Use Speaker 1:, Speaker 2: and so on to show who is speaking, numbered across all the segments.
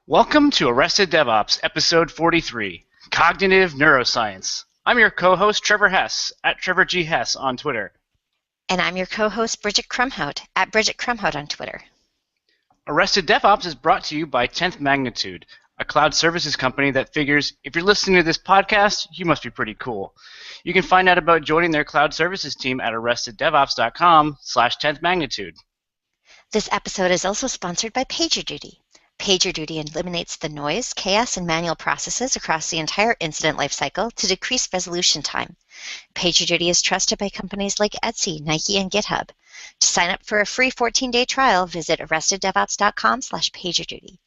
Speaker 1: Welcome to Arrested DevOps, episode 43, Cognitive Neuroscience. I'm your co-host, Trevor Hess, at Trevor G. Hess on Twitter.
Speaker 2: And I'm your co-host, Bridget Krumhout, at Bridget Krumhout on Twitter.
Speaker 1: Arrested DevOps is brought to you by 10th Magnitude, a cloud services company that figures if you're listening to this podcast, you must be pretty cool. You can find out about joining their cloud services team at arresteddevops.com/10th Magnitude.
Speaker 2: This episode is also sponsored by PagerDuty. PagerDuty eliminates the noise, chaos, and manual processes across the entire incident lifecycle to decrease resolution time. PagerDuty is trusted by companies like Etsy, Nike, and GitHub. To sign up for a free 14-day trial, visit arresteddevops.com/PagerDuty.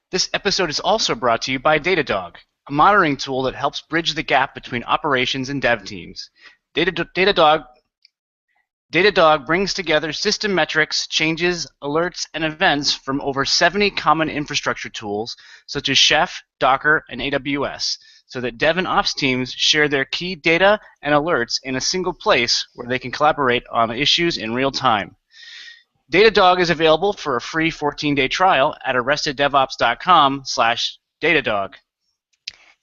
Speaker 1: This episode is also brought to you by Datadog, a monitoring tool that helps bridge the gap between operations and dev teams. Datadog brings together system metrics, changes, alerts, and events from over 70 common infrastructure tools such as Chef, Docker, and AWS, so that dev and ops teams share their key data and alerts in a single place where they can collaborate on issues in real time. Datadog is available for a free 14-day trial at arresteddevops.com/Datadog.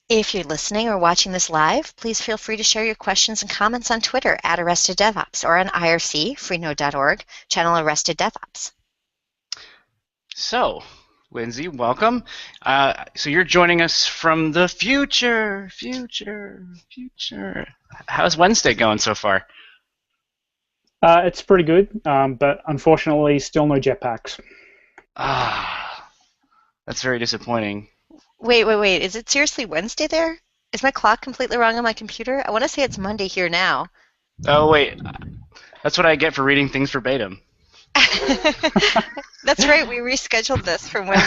Speaker 2: If you're listening or watching this live, please feel free to share your questions and comments on Twitter at ArrestedDevOps or on IRC, freenode.org, channel Arrested DevOps.
Speaker 1: So, Lindsay, welcome. So you're joining us from the future. How's Wednesday going so far?
Speaker 3: It's pretty good, but unfortunately still no jetpacks.
Speaker 1: That's very disappointing.
Speaker 2: Wait. Is it seriously Wednesday there? Is my clock completely wrong on my computer? I want to say it's Monday here now.
Speaker 1: Oh, wait. That's what I get for reading things verbatim.
Speaker 2: That's right. We rescheduled this from when we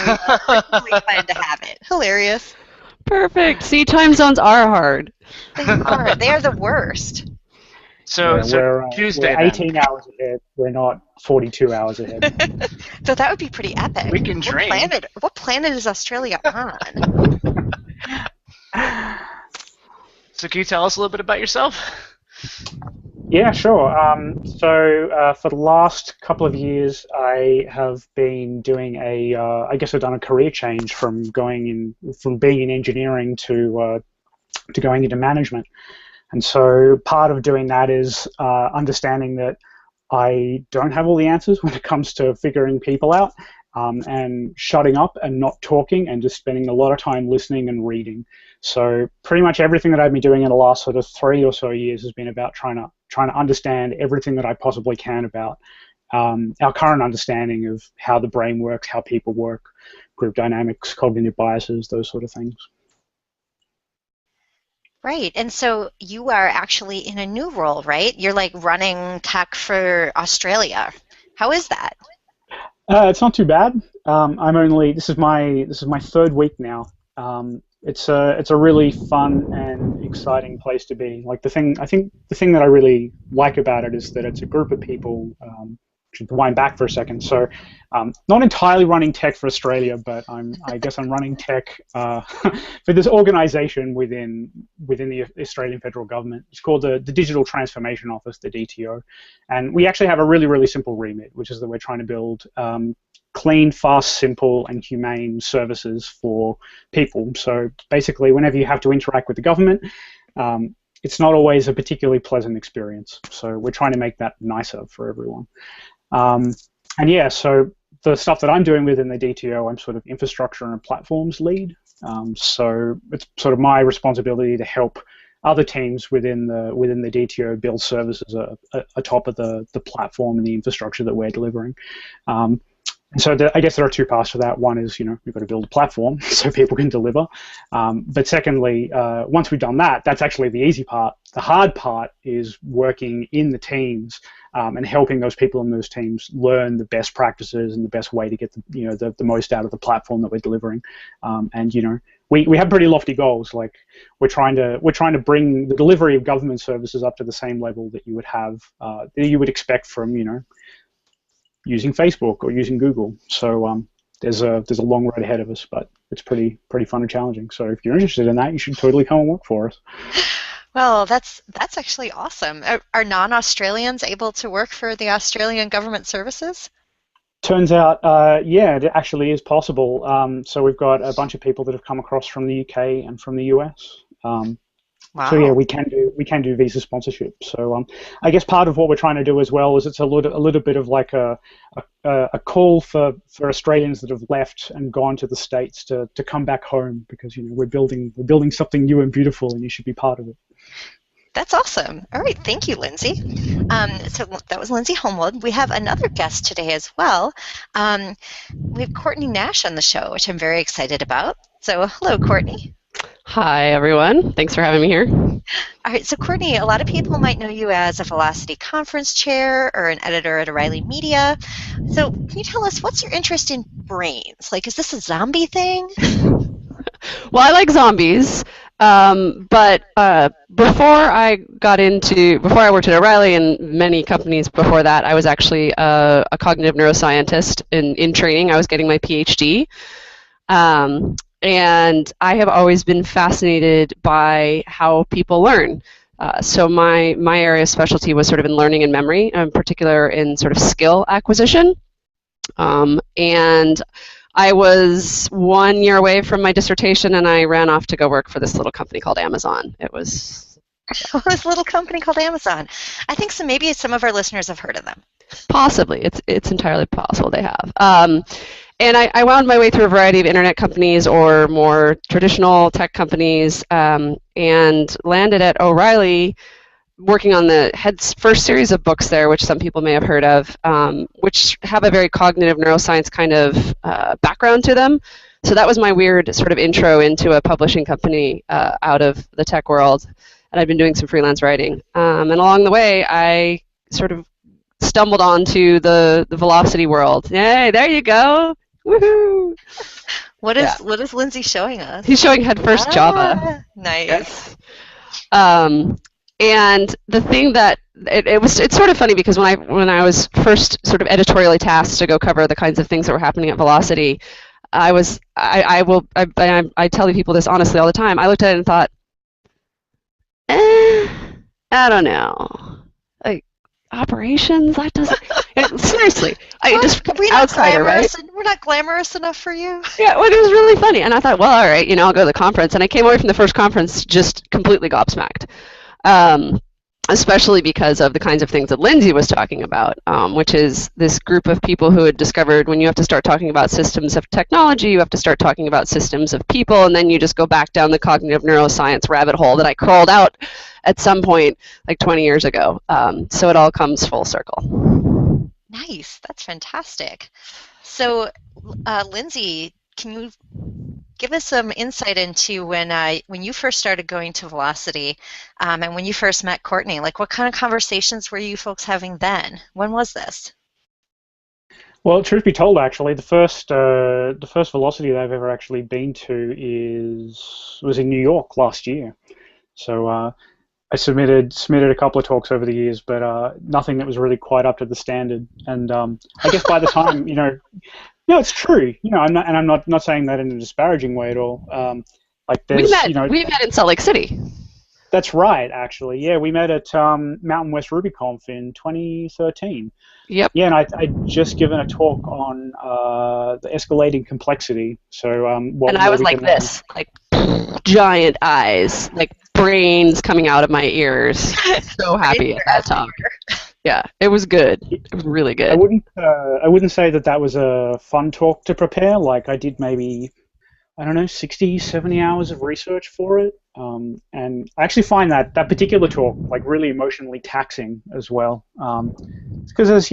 Speaker 2: originally planned to have it. Hilarious.
Speaker 4: Perfect. See, time zones are hard.
Speaker 2: They are. They are the worst.
Speaker 1: So Tuesday,
Speaker 3: we're 18 hours ahead. We're not 42 hours ahead.
Speaker 2: So that would be pretty epic.
Speaker 1: We can dream.
Speaker 2: What planet is Australia on?
Speaker 1: So can you tell us a little bit about yourself?
Speaker 3: Yeah, sure. For the last couple of years, I have been doing I guess I've done a career change from being in engineering to going into management. And so part of doing that is understanding that I don't have all the answers when it comes to figuring people out, and shutting up and not talking and just spending a lot of time listening and reading. So pretty much everything that I've been doing in the last sort of 3 or so years has been about trying to understand everything that I possibly can about our current understanding of how the brain works, how people work, group dynamics, cognitive biases, those sort of things.
Speaker 2: Right, and so you are actually in a new role, right? You're like running tech for Australia. How is that?
Speaker 3: It's not too bad. This is my third week now. It's a really fun and exciting place to be. Like the thing that I really like about it is that it's a group of people. Should wind back for a second. So, not entirely running tech for Australia, but I guess I'm running tech for this organisation within the Australian federal government. It's called the Digital Transformation Office, the DTO, and we actually have a really, really simple remit, which is that we're trying to build clean, fast, simple, and humane services for people. So basically, whenever you have to interact with the government, it's not always a particularly pleasant experience. So we're trying to make that nicer for everyone. And yeah, so the stuff that I'm doing within the DTO, I'm sort of infrastructure and platforms lead. So it's sort of my responsibility to help other teams within the DTO build services atop of the platform and the infrastructure that we're delivering. And so I guess there are two parts to that. One is, we've got to build a platform so people can deliver. But secondly, once we've done that, that's actually the easy part. The hard part is working in the teams and helping those people in those teams learn the best practices and the best way to get the most out of the platform that we're delivering. We have pretty lofty goals. Like we're trying to bring the delivery of government services up to the same level that you would have that you would expect from using Facebook or using Google. So there's a long road ahead of us, but it's pretty fun and challenging. So if you're interested in that, you should totally come and work for us.
Speaker 2: Well, that's actually awesome. Are non-Australians able to work for the Australian government services?
Speaker 3: Turns out, yeah, it actually is possible. So we've got a bunch of people that have come across from the UK and from the US. So yeah,
Speaker 2: Wow.
Speaker 3: we can do visa sponsorship. So I guess part of what we're trying to do as well is it's a little bit of like a call for Australians that have left and gone to the States to come back home, because we're building something new and beautiful, and you should be part of it.
Speaker 2: That's awesome. All right, thank you, Lindsay. So that was Lindsay Holmwood. We have another guest today as well. We have Courtney Nash on the show, which I'm very excited about. So hello, Courtney.
Speaker 4: Hi, everyone. Thanks for having me here.
Speaker 2: All right, so Courtney, a lot of people might know you as a Velocity conference chair or an editor at O'Reilly Media. So can you tell us, what's your interest in brains? Like, is this a zombie thing?
Speaker 4: Well, I like zombies, but before I worked at O'Reilly and many companies before that, I was actually a cognitive neuroscientist in training. I was getting my PhD. And I have always been fascinated by how people learn. So my area of specialty was sort of in learning and memory, in particular in sort of skill acquisition. And I was 1 year away from my dissertation, and I ran off to go work for this little company called Amazon. It was
Speaker 2: This little company called Amazon. I think maybe some of our listeners have heard of them.
Speaker 4: possibly, it's entirely possible they have. And I wound my way through a variety of internet companies or more traditional tech companies, and landed at O'Reilly working on the first series of books there, which some people may have heard of, which have a very cognitive neuroscience kind of background to them. So that was my weird sort of intro into a publishing company out of the tech world, and I've been doing some freelance writing. And along the way, I sort of stumbled onto the Velocity world. Yay, there you go. Woohoo!
Speaker 2: What is Lindsay showing us?
Speaker 4: He's showing headfirst Java.
Speaker 2: Nice.
Speaker 4: Yes. And the thing that it's sort of funny, because when I was first sort of editorially tasked to go cover the kinds of things that were happening at Velocity, I tell people this honestly all the time. I looked at it and thought, I don't know, like operations. That doesn't seriously.
Speaker 2: We're
Speaker 4: Outsider, right?
Speaker 2: We're not glamorous enough for you.
Speaker 4: Yeah, well, it was really funny, and I thought, well, all right, I'll go to the conference, and I came away from the first conference just completely gobsmacked. Especially because of the kinds of things that Lindsay was talking about, which is this group of people who had discovered when you have to start talking about systems of technology, you have to start talking about systems of people, and then you just go back down the cognitive neuroscience rabbit hole that I crawled out at some point like 20 years ago. So it all comes full circle.
Speaker 2: Nice. That's fantastic. So, Lindsay, can you give us some insight into when you first started going to Velocity, and when you first met Courtney? Like, what kind of conversations were you folks having then? When was this?
Speaker 3: Well, truth be told, actually, the first Velocity that I've ever actually been to was in New York last year. So I submitted a couple of talks over the years, but nothing that was really quite up to the standard. And I guess by the time, no, it's true. I'm not saying that in a disparaging way at all. Like there's,
Speaker 4: we met in Salt Lake City.
Speaker 3: That's right, actually. Yeah, we met at Mountain West RubyConf in 2013.
Speaker 4: Yep.
Speaker 3: Yeah, and I'd just given a talk on the escalating complexity. So
Speaker 4: and I was like this, like giant eyes, like brains coming out of my ears. So happy at that talk. Yeah, it was good. It was really good.
Speaker 3: I wouldn't say that was a fun talk to prepare. Like I did maybe, I don't know, 60, 70 hours of research for it. And I actually find that particular talk like really emotionally taxing as well. Because as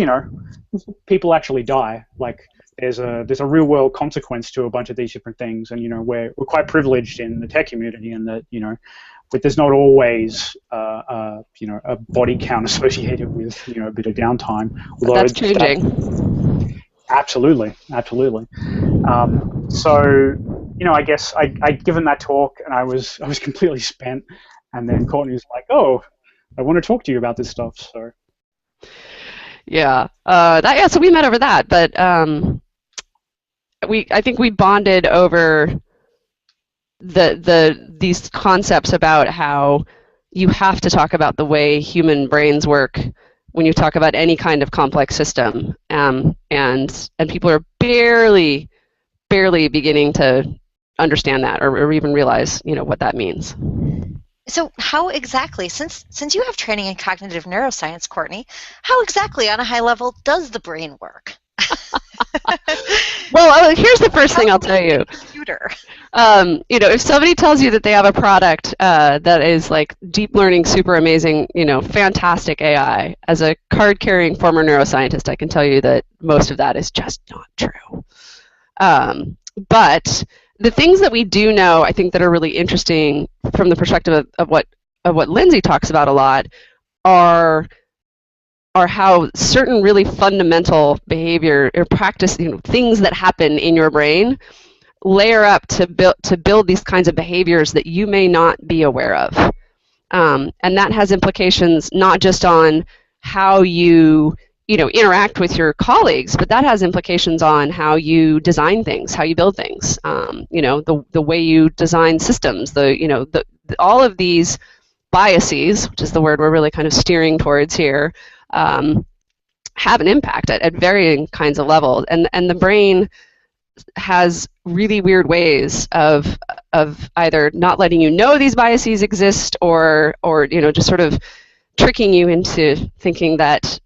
Speaker 3: people actually die. Like there's a real world consequence to a bunch of these different things, and we're quite privileged in the tech community, and that but there's not always a body count associated with a bit of downtime.
Speaker 4: Although that's changing.
Speaker 3: Absolutely. So I guess I'd given that talk, and I was completely spent, and then Courtney was like, "Oh, I want to talk to you about this stuff." So
Speaker 4: yeah, so we met over that, but I think we bonded over these concepts about how you have to talk about the way human brains work when you talk about any kind of complex system, and people are barely beginning to understand that or even realize what that means.
Speaker 2: So how exactly, since you have training in cognitive neuroscience, Courtney, how exactly on a high level does the brain work?
Speaker 4: Well, here's the first thing I'll tell you.
Speaker 2: Computer.
Speaker 4: If somebody tells you that they have a product that is like deep learning, super amazing, fantastic AI, as a card-carrying former neuroscientist, I can tell you that most of that is just not true. But the things that we do know, I think, that are really interesting from the perspective of what Lindsay talks about a lot are how certain really fundamental behavior or practice, things that happen in your brain layer up to build these kinds of behaviors that you may not be aware of. And that has implications not just on how you interact with your colleagues, but that has implications on how you design things, how you build things. The way you design systems, all of these biases, which is the word we're really kind of steering towards here, have an impact at varying kinds of levels. And the brain has really weird ways of either not letting you know these biases exist or just sort of tricking you into thinking that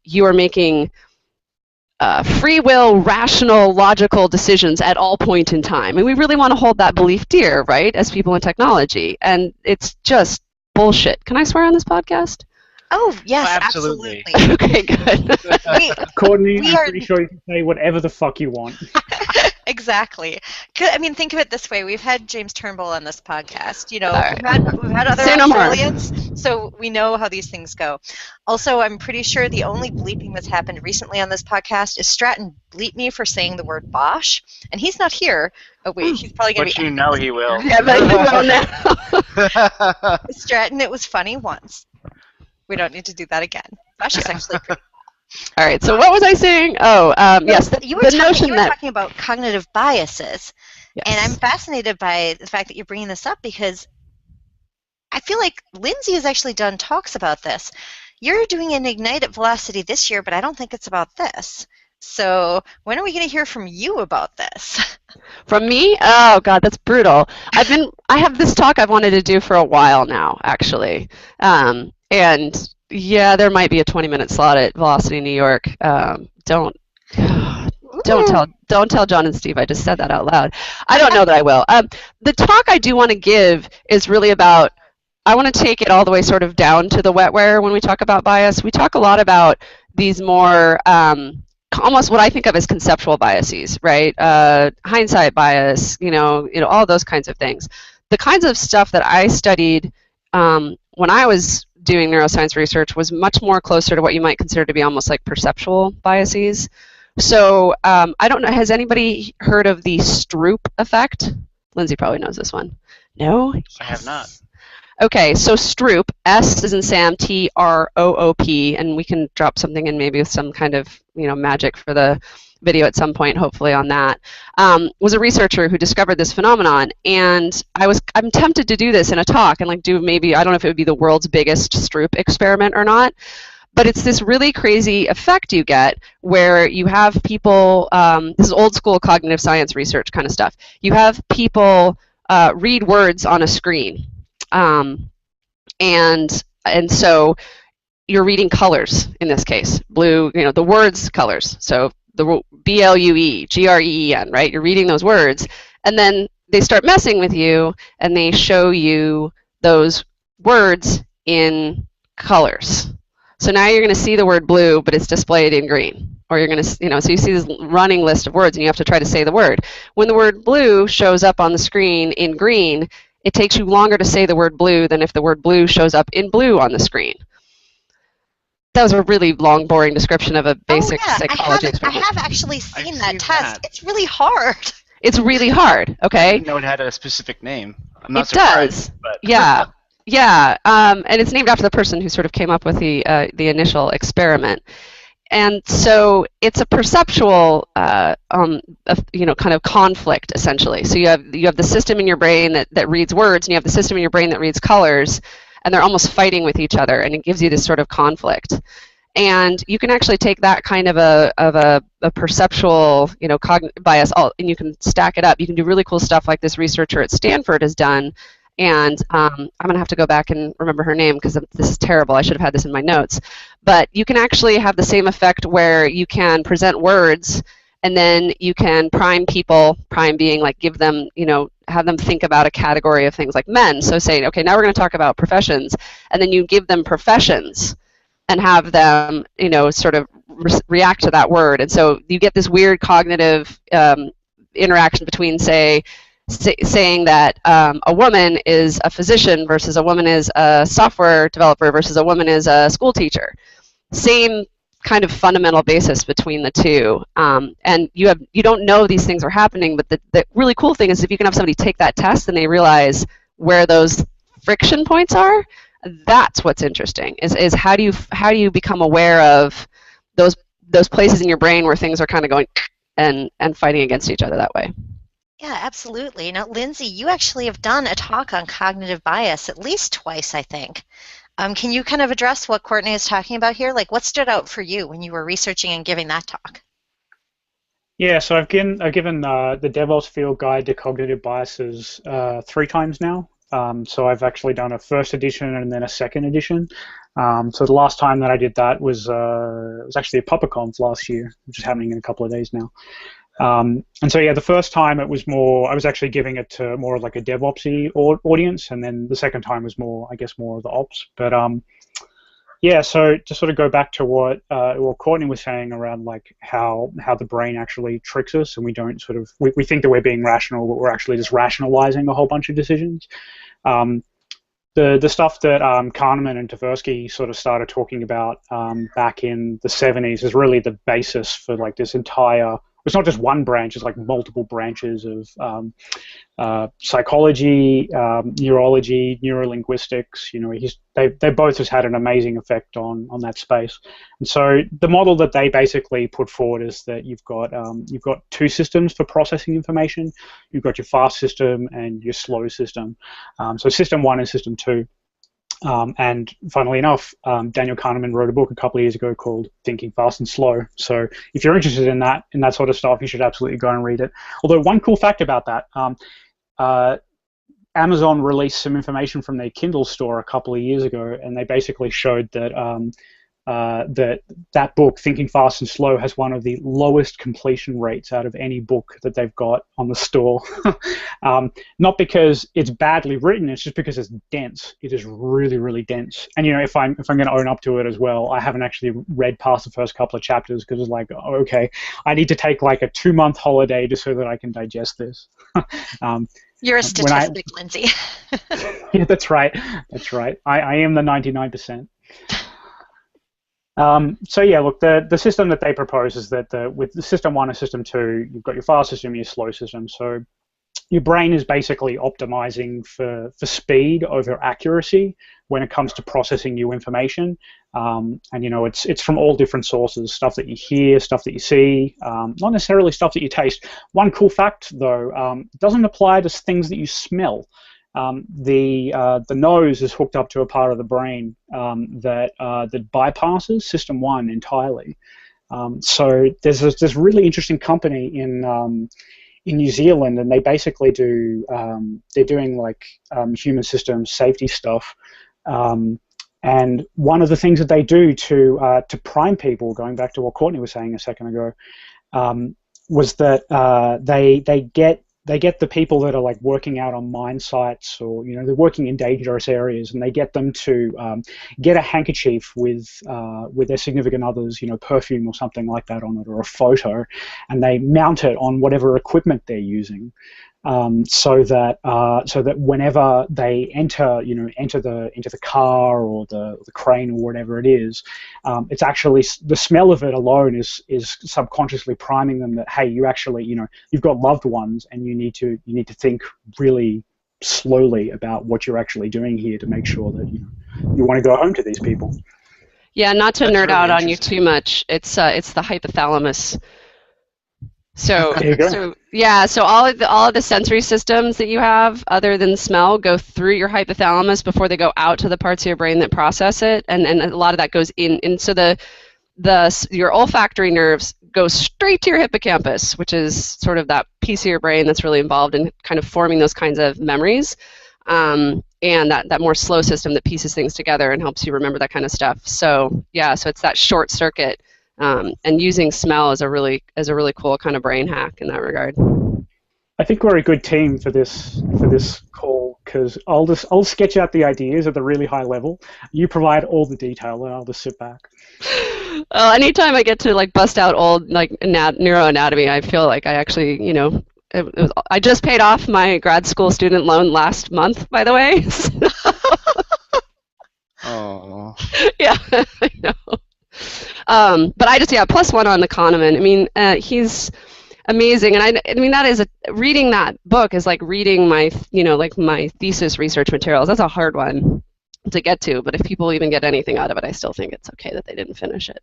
Speaker 4: you are making free will, rational, logical decisions at all point in time. And we really want to hold that belief dear, right, as people in technology. And it's just bullshit. Can I swear on this podcast?
Speaker 2: Oh, yes,
Speaker 1: absolutely.
Speaker 2: absolutely.
Speaker 4: Okay, good.
Speaker 3: Courtney, I'm pretty sure you can say whatever the fuck you want.
Speaker 2: Exactly. I mean, think of it this way. We've had James Turnbull on this podcast.
Speaker 4: Right.
Speaker 2: We've had other Australians, so we know how these things go. Also, I'm pretty sure the only bleeping that's happened recently on this podcast is Stratton bleeped me for saying the word Bosch, and he's not here. Oh, wait, he's probably going to be...
Speaker 1: But you know he will.
Speaker 4: Yeah, but you will now.
Speaker 2: Stratton, it was funny once. We don't need to do that again. Bosch is actually pretty...
Speaker 4: All right, so what was I saying? Oh, yes,
Speaker 2: you were talking about cognitive biases,
Speaker 4: yes.
Speaker 2: And I'm fascinated by the fact that you're bringing this up because I feel like Lindsay has actually done talks about this. You're doing an Ignite at Velocity this year, but I don't think it's about this. So when are we going to hear from you about this?
Speaker 4: From me? Oh God, that's brutal. I have this talk I've wanted to do for a while now, actually, and yeah, there might be a 20-minute slot at Velocity New York. Don't tell John and Steve I just said that out loud. I don't know that I will. The talk I do want to give is really about, I want to take it all the way sort of down to the wetware when we talk about bias. We talk a lot about these more almost what I think of as conceptual biases, right? Hindsight bias, all those kinds of things. The kinds of stuff that I studied when I was doing neuroscience research was much more closer to what you might consider to be almost like perceptual biases. So I don't know, has anybody heard of the Stroop effect? Lindsay probably knows this one. No? Yes.
Speaker 1: I have not.
Speaker 4: Okay, so Stroop, S as in Sam, T-R-O-O-P, and we can drop something in maybe with some kind of magic for the video at some point, hopefully on that, was a researcher who discovered this phenomenon. And I'm tempted to do this in a talk and do maybe, I don't know if it would be the world's biggest Stroop experiment or not, but it's this really crazy effect you get where you have people, this is old school cognitive science research kind of stuff, you have people read words on a screen. And so you're reading colors in this case, blue, the words colors. So the B-L-U-E, G-R-E-E-N, right? You're reading those words, and then they start messing with you, and they show you those words in colors. So now you're going to see the word blue, but it's displayed in green. Or you're going to, so you see this running list of words, and you have to try to say the word. When the word blue shows up on the screen in green, it takes you longer to say the word blue than if the word blue shows up in blue on the screen. That was a really long, boring description of a basic psychology experiment.
Speaker 2: I have actually seen that test. It's really hard.
Speaker 4: It's really hard, okay?
Speaker 1: I didn't know it had a specific name. I'm not
Speaker 4: surprised. But yeah. And it's named after the person who sort of came up with the initial experiment. And so it's a perceptual, kind of conflict, essentially. So you have the system in your brain that reads words, and you have the system in your brain that reads colors, and they're almost fighting with each other, and it gives you this sort of conflict. And you can actually take that kind of a perceptual, cognitive bias, and you can stack it up. You can do really cool stuff like this researcher at Stanford has done. And I'm going to have to go back and remember her name because this is terrible. I should have had this in my notes. But you can actually have the same effect where you can present words and then you can prime people, prime being like give them, have them think about a category of things like men. So saying, okay, now we're going to talk about professions. And then you give them professions and have them, sort of react to that word. And so you get this weird cognitive interaction between, saying that a woman is a physician versus a woman is a software developer versus a woman is a school teacher. Same kind of fundamental basis between the two. And you don't know these things are happening, but the really cool thing is if you can have somebody take that test and they realize where those friction points are, that's what's interesting, is how do you become aware of those places in your brain where things are kind of going and fighting against each other that way.
Speaker 2: Yeah, absolutely. Now, Lindsay, you actually have done a talk on cognitive bias at least twice, I think. Can you kind of address what Courtney is talking about here? Like, what stood out for you when you were researching and giving that talk?
Speaker 3: Yeah, so I've given the DevOps Field Guide to Cognitive Biases 3 times now. So I've actually done a first edition and then a second edition. So the last time that I did that was actually at PuppetConf last year, which is happening in a couple of days now. And so yeah, the first time it was more, I was actually giving it to more of like a DevOpsy audience, and then the second time was more, I guess, more of the ops. But yeah, so to sort of go back to what Courtney was saying around like how the brain actually tricks us, and we don't sort of we think that we're being rational, but we're actually just rationalizing a whole bunch of decisions. The stuff that Kahneman and Tversky sort of started talking about back in the 70s is really the basis for like this entire. It's not just one branch; it's like multiple branches of psychology, neurology, neurolinguistics. They both has had an amazing effect on that space. And so the model that they basically put forward is that you've got 2 systems for processing information. You've got your fast system and your slow system. So system 1 and system 2. And funnily enough, Daniel Kahneman wrote a book a couple of years ago called Thinking Fast and Slow. So if you're interested in that sort of stuff, you should absolutely go and read it. Although one cool fact about that, Amazon released some information from their Kindle store a couple of years ago, and they basically showed that that book, Thinking Fast and Slow, has one of the lowest completion rates out of any book that they've got on the store. Not because it's badly written, it's just because it's dense. It is really, really dense. And if I'm going to own up to it as well, I haven't actually read past the first couple of chapters because it's like, oh, okay, I need to take like a 2-month holiday just so that I can digest this.
Speaker 2: You're a statistic, Lindsay.
Speaker 3: Yeah, that's right. That's right. I am the 99%. So yeah, look, the system that they propose is that with the system 1 and system 2, you've got your fast system and your slow system. So your brain is basically optimizing for speed over accuracy when it comes to processing new information. And it's from all different sources, stuff that you hear, stuff that you see, not necessarily stuff that you taste. One cool fact, though, doesn't apply to things that you smell. The nose is hooked up to a part of the brain that bypasses system 1 entirely. So there's this really interesting company in New Zealand, and they basically do they're doing like human system safety stuff. And one of the things that they do to prime people, going back to what Courtney was saying a second ago, was that they get the people that are like working out on mine sites, or they're working in dangerous areas, and they get them to get a handkerchief with their significant others, perfume or something like that on it, or a photo, and they mount it on whatever equipment they're using, so that whenever they enter the car or the crane or whatever it is, it's actually the smell of it alone is subconsciously priming them that, hey, you actually you've got loved ones, and you need to think really slowly about what you're actually doing here to make sure that you want to go home to these people.
Speaker 4: Yeah, not to nerd out on you too much. It's the hypothalamus. So all of the sensory systems that you have, other than smell, go through your hypothalamus before they go out to the parts of your brain that process it, and a lot of that goes in. And so the your olfactory nerves go straight to your hippocampus, which is sort of that piece of your brain that's really involved in kind of forming those kinds of memories, and that more slow system that pieces things together and helps you remember that kind of stuff. So yeah, so it's that short circuit, and using smell is a really cool kind of brain hack in that regard.
Speaker 3: I think we're a good team for this call, because I'll sketch out the ideas at the really high level. You provide all the detail, and I'll just sit back.
Speaker 4: Well, anytime I get to like bust out old like neuroanatomy, I feel like I actually, you know, I just paid off my grad school student loan last month, by the way.
Speaker 1: Oh.
Speaker 4: Yeah, I know. But I just, yeah, +1 on the Kahneman. I mean, he's amazing, and I mean that is reading that book is like reading my, you know, like my thesis research materials. That's a hard one to get to, but if people even get anything out of it, I still think it's okay that they didn't finish it.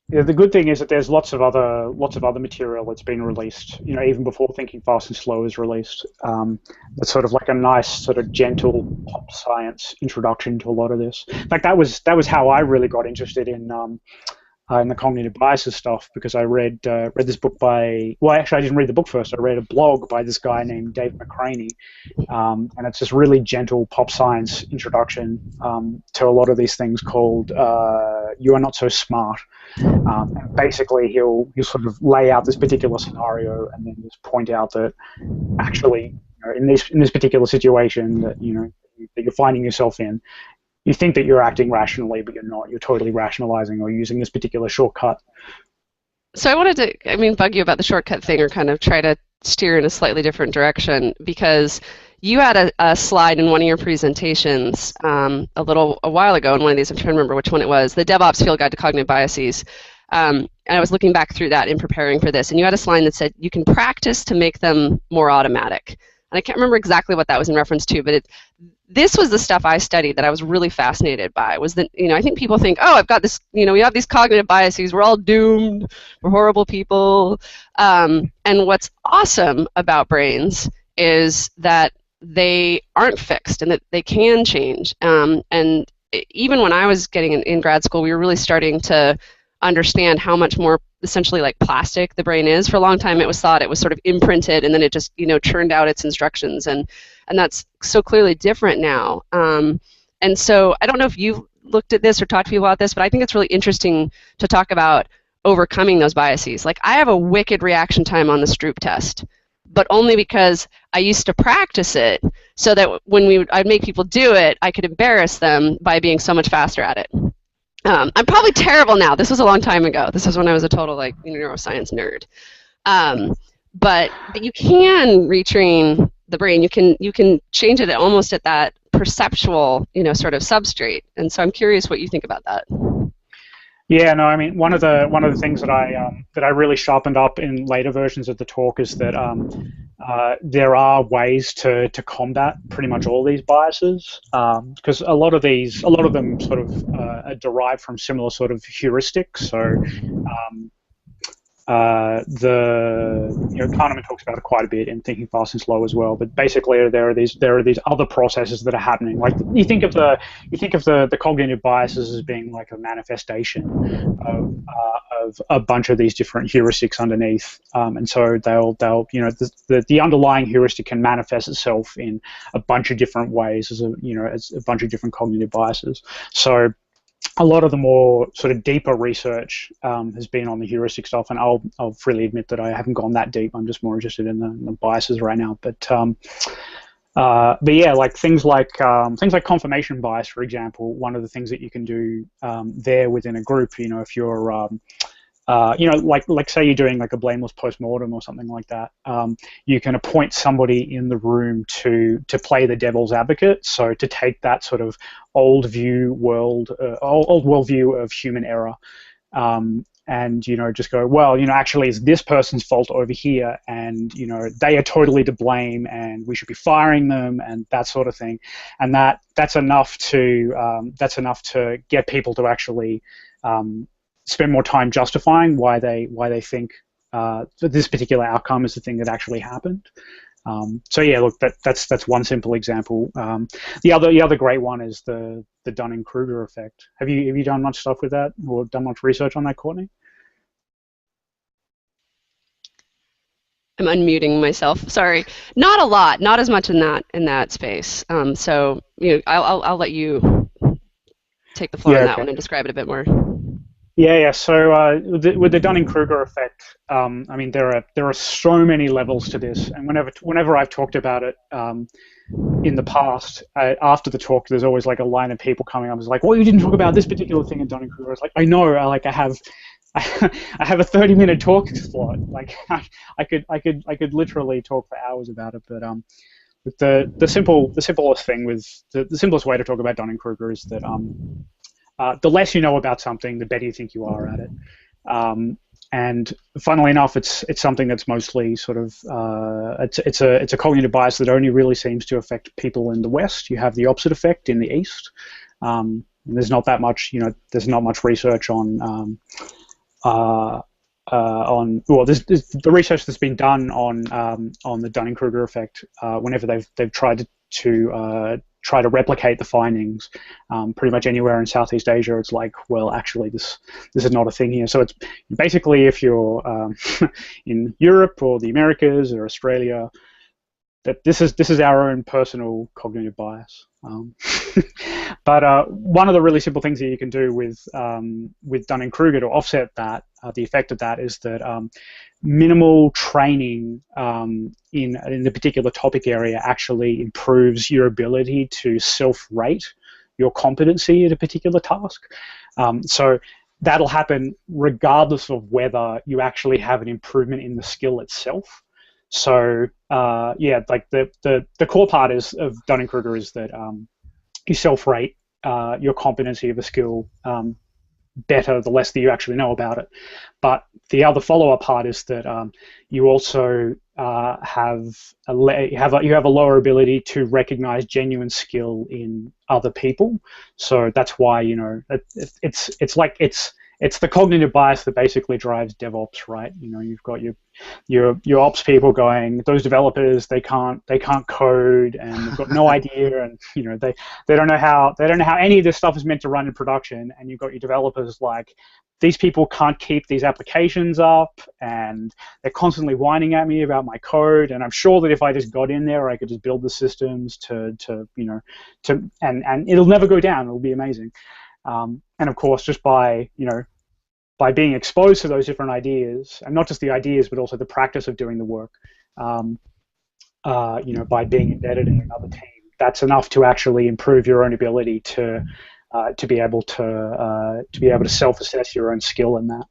Speaker 3: Yeah, the good thing is that there's lots of other material that's been released, you know, even before Thinking Fast and Slow is released. That's sort of like a nice sort of gentle pop science introduction to a lot of this. In fact, that was how I really got interested in the cognitive biases stuff, because I read this book by, well, actually I didn't read the book first. I read a blog by this guy named Dave McCraney, and it's this really gentle pop science introduction to a lot of these things called "You Are Not So Smart." And basically, he'll sort of lay out this particular scenario and then just point out that actually, you know, in this particular situation that that you're finding yourself in, you think that you're acting rationally, but you're not. You're totally rationalizing or using this particular shortcut.
Speaker 4: So I wanted to, bug you about the shortcut thing, or kind of try to steer in a slightly different direction, because you had a slide in one of your presentations a while ago in one of these. I'm trying to remember which one it was, the DevOps Field Guide to Cognitive Biases. And I was looking back through that in preparing for this, and you had a line that said you can practice to make them more automatic. And I can't remember exactly what that was in reference to, but this was the stuff I studied that I was really fascinated by. Was that, I think people think, oh, I've got this, we have these cognitive biases, we're all doomed, we're horrible people. And what's awesome about brains is that they aren't fixed and that they can change. And even when I was getting in grad school, we were really starting to understand how much more essentially like plastic the brain is. For a long time it was thought it was sort of imprinted, and then it just churned out its instructions, and that's so clearly different now. And so I don't know if you've looked at this or talked to people about this, but I think it's really interesting to talk about overcoming those biases. Like, I have a wicked reaction time on the Stroop test, but only because I used to practice it so that when I'd make people do it, I could embarrass them by being so much faster at it. I'm probably terrible now. This was a long time ago. This was when I was a total neuroscience nerd. But you can retrain the brain. You can change it almost at that perceptual sort of substrate. And so I'm curious what you think about that.
Speaker 3: Yeah, no, I mean, one of the things that I really sharpened up in later versions of the talk is that there are ways to combat pretty much all these biases, because a lot of them sort of are derived from similar sort of heuristics. So Kahneman talks about it quite a bit in Thinking Fast and Slow as well. But basically, there are these other processes that are happening. Like, you think of the cognitive biases as being like a manifestation of a bunch of these different heuristics underneath, and so they'll the underlying heuristic can manifest itself in a bunch of different ways as a bunch of different cognitive biases. So a lot of the more sort of deeper research has been on the heuristic stuff, and I'll freely admit that I haven't gone that deep. I'm just more interested in the biases right now. But yeah, like things like confirmation bias, for example. One of the things that you can do there within a group, if you're like say you're doing like a blameless postmortem or something like that, you can appoint somebody in the room to play the devil's advocate, so to take that sort of old world view of human error, and just go, well, actually it's this person's fault over here, and they are totally to blame, and we should be firing them, and that sort of thing. And that's enough to get people to actually spend more time justifying why they think this particular outcome is the thing that actually happened. So yeah, look, that's one simple example. The other great one is the Dunning-Kruger effect. Have you done much stuff with that, or done much research on that, Courtney?
Speaker 4: I'm unmuting myself. Sorry, not a lot, not as much in that space. So I'll let you take the floor on that one and describe it a bit more.
Speaker 3: Yeah. So with the Dunning-Kruger effect, I mean there are so many levels to this, and whenever I've talked about it in the past, after the talk, there's always like a line of people coming up. It's like, well, you didn't talk about this particular thing in Dunning-Kruger. It's like, I know, I have a 30-minute talk slot. Like I could literally talk for hours about it. But the simplest thing with the simplest way to talk about Dunning-Kruger is that the less you know about something, the better you think you are at it. And funnily enough, it's something that's mostly sort of it's a cognitive bias that only really seems to affect people in the West. You have the opposite effect in the East. And there's not that much, there's not much research on the research that's been done on the Dunning-Kruger effect. Whenever they've tried to replicate the findings, pretty much anywhere in Southeast Asia, it's like, well, actually, this is not a thing here. So it's basically, if you're in Europe or the Americas or Australia, that this is our own personal cognitive bias. But one of the really simple things that you can do with Dunning-Kruger to offset that, the effect of that, is that minimal training in the particular topic area actually improves your ability to self-rate your competency at a particular task. So that'll happen regardless of whether you actually have an improvement in the skill itself. So yeah, like the core part of Dunning-Kruger is that you self-rate your competency of a skill better the less that you actually know about it. But the other follow-up part is that you also have a lower ability to recognize genuine skill in other people. So that's why it's the cognitive bias that basically drives DevOps, right? You've got your ops people going, those developers, they can't code, and they've got no idea, and they don't know how any of this stuff is meant to run in production. And you've got your developers like, these people can't keep these applications up, and they're constantly whining at me about my code. And I'm sure that if I just got in there, I could just build the systems and it'll never go down. It'll be amazing. And of course, just by being exposed to those different ideas, and not just the ideas, but also the practice of doing the work, by being embedded in another team, that's enough to actually improve your own ability to be able to self-assess your own skill in that.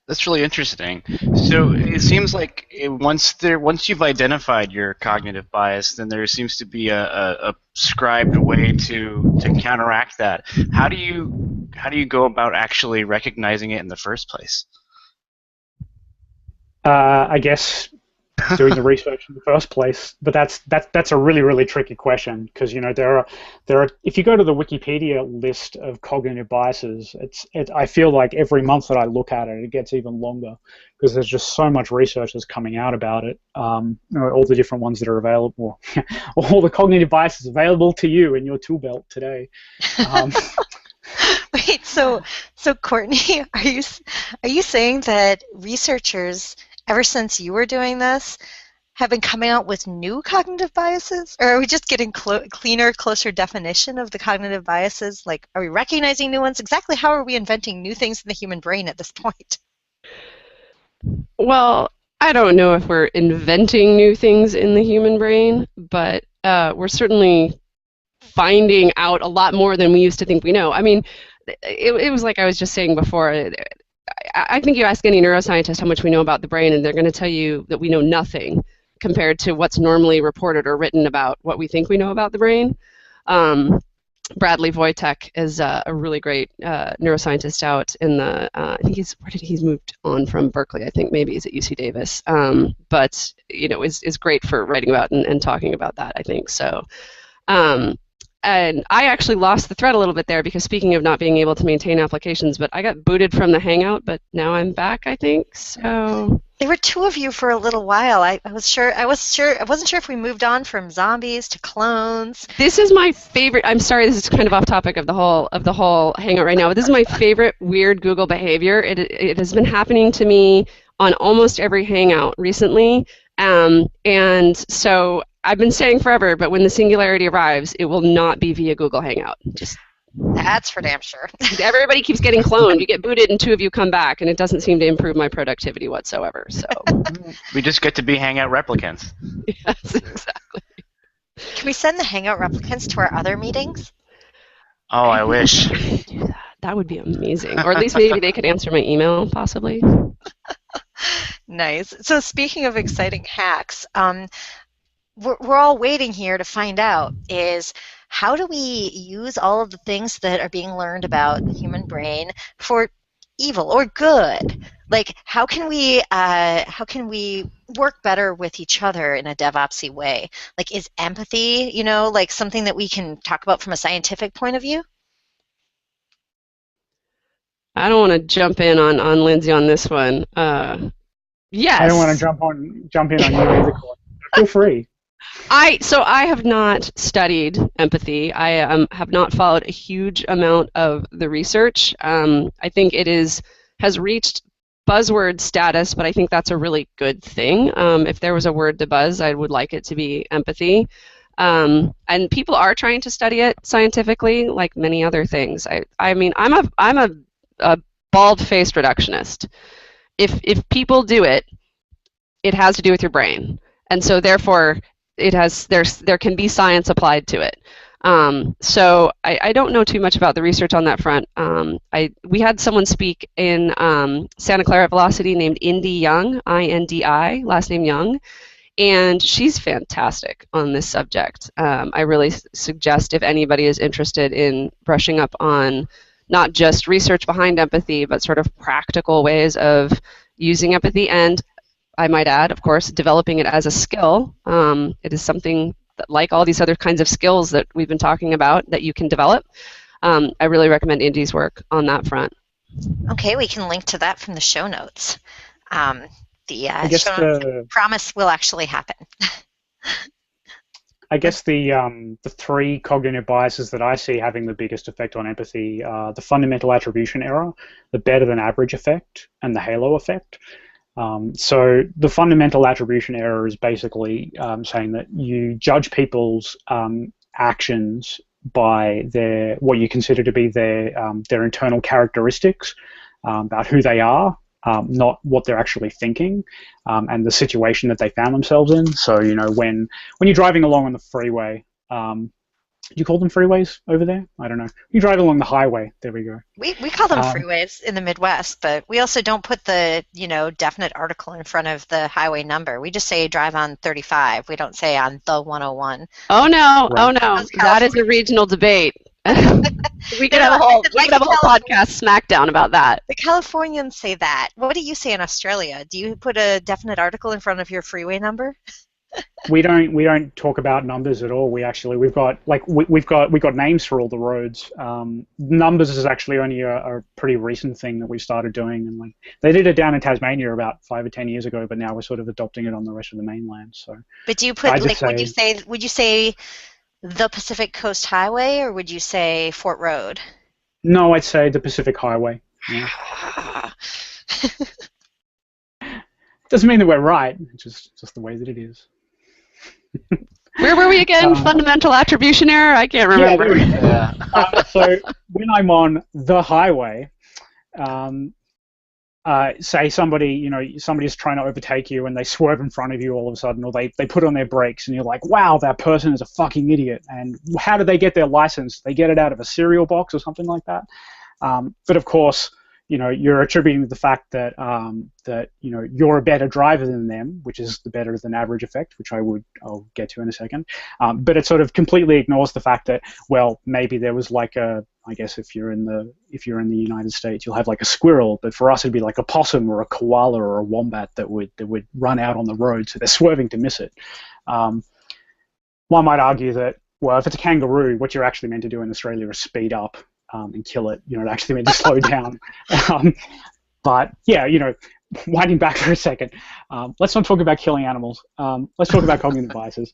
Speaker 1: That's really interesting. So it seems like once you've identified your cognitive bias, then there seems to be a prescribed way to counteract that. How do you go about actually recognizing it in the first place?
Speaker 3: I guess doing the research in the first place, but that's a really, really tricky question, because there are if you go to the Wikipedia list of cognitive biases, I feel like every month that I look at it, it gets even longer, because there's just so much research that's coming out about it. All the different ones that are available, all the cognitive biases available to you in your tool belt today.
Speaker 2: Wait, so Courtney, are you saying that researchers, ever since you were doing this, have been coming out with new cognitive biases? Or are we just getting cleaner, closer definition of the cognitive biases? Like, are we recognizing new ones? Exactly how are we inventing new things in the human brain at this point?
Speaker 4: Well, I don't know if we're inventing new things in the human brain, but we're certainly finding out a lot more than we used to think we know. I mean, it was like I was just saying before, I think you ask any neuroscientist how much we know about the brain, and they're going to tell you that we know nothing compared to what's normally reported or written about what we think we know about the brain. Bradley Wojtek is a really great neuroscientist out in the, I think he's moved on from Berkeley, I think maybe he's at UC Davis, but is great for writing about and talking about that, I think. So, and I actually lost the thread a little bit there, because speaking of not being able to maintain applications, but I got booted from the Hangout, but now I'm back, I think. So
Speaker 2: There were two of you for a little while. I wasn't sure if we moved on from zombies to clones.
Speaker 4: This is my favorite. I'm sorry, this is kind of off topic of the whole hangout right now, but this is my favorite weird Google behavior. It has been happening to me on almost every hangout recently, and so I've been saying forever, but when the singularity arrives, it will not be via Google Hangout. Just
Speaker 2: That's for damn sure.
Speaker 4: everybody keeps getting cloned. You get booted, and two of you come back, and it doesn't seem to improve my productivity whatsoever. So
Speaker 1: We just get to be hangout replicants.
Speaker 4: yes, exactly.
Speaker 2: Can we send the Hangout replicants to our other meetings?
Speaker 1: Oh, I wish.
Speaker 4: Do that. That would be amazing. Or at least maybe they could answer my email, possibly.
Speaker 2: Nice. So speaking of exciting hacks, we're all waiting here to find out is how do we use all of the things that are being learned about the human brain for evil or good? Like, how can we work better with each other in a DevOpsy way? Like, is empathy, like something that we can talk about from a scientific point of view?
Speaker 4: I don't want to jump in on Lindsay on this one. Yes.
Speaker 3: I don't want to jump in on you either. Feel free.
Speaker 4: I have not studied empathy. I have not followed a huge amount of the research. I think it has reached buzzword status, but I think that's a really good thing. If there was a word to buzz, I would like it to be empathy. And people are trying to study it scientifically, like many other things. I mean, I'm a bald-faced reductionist. If people do it, it has to do with your brain, and so therefore there can be science applied to it. So I don't know too much about the research on that front. We had someone speak in Santa Clara at Velocity named Indi Young, I-N-D-I, last name Young, and she's fantastic on this subject. I really suggest if anybody is interested in brushing up on not just research behind empathy, but sort of practical ways of using empathy, and I might add, of course, developing it as a skill. It is something that, like all these other kinds of skills that we've been talking about, that you can develop. I really recommend Indy's work on that front.
Speaker 2: Okay, we can link to that from the show notes.
Speaker 3: I guess
Speaker 2: promise will actually happen.
Speaker 3: I guess the three cognitive biases that I see having the biggest effect on empathy are the fundamental attribution error, the better than average effect, and the halo effect. So the fundamental attribution error is basically saying that you judge people's actions by what you consider to be their internal characteristics about who they are, not what they're actually thinking, and the situation that they found themselves in. So when you're driving along on the freeway, do you call them freeways over there? I don't know. You drive along the highway. There we go.
Speaker 2: We call them freeways in the Midwest, but we also don't put the definite article in front of the highway number. We just say drive on 35. We don't say on the 101.
Speaker 4: Oh no!
Speaker 3: Right.
Speaker 4: Oh no! That is a regional debate. We could have a whole podcast smackdown about that.
Speaker 2: The Californians say that. What do you say in Australia? Do you put a definite article in front of your freeway number?
Speaker 3: We don't talk about numbers at all. We've got names for all the roads. Numbers is actually only a pretty recent thing that we started doing, and they did it down in Tasmania about 5 or 10 years ago, but now we're sort of adopting it on the rest of the mainland. So.
Speaker 2: But do you put would you say the Pacific Coast Highway, or would you say Fort Road?
Speaker 3: No, I'd say the Pacific Highway. Yeah. Doesn't mean that we're right. It's just the way that it is.
Speaker 4: Where were we again? Fundamental attribution error? I can't remember.
Speaker 3: Yeah. So when I'm on the highway, say somebody's trying to overtake you and they swerve in front of you all of a sudden, or they put on their brakes and you're like, wow, that person is a fucking idiot. And how did they get their license? They get it out of a cereal box or something like that. But of course, you're attributing the fact that you're a better driver than them, which is the better than average effect, which I'll get to in a second. But it sort of completely ignores the fact that, well, maybe there was I guess if you're in the United States, you'll have like a squirrel, but for us it'd be like a possum or a koala or a wombat that would run out on the road, so they're swerving to miss it. One might argue that, well, if it's a kangaroo, what you're actually meant to do in Australia is speed up. And kill it. It actually meant to slow down. But yeah, winding back for a second, let's not talk about killing animals. Let's talk about cognitive biases.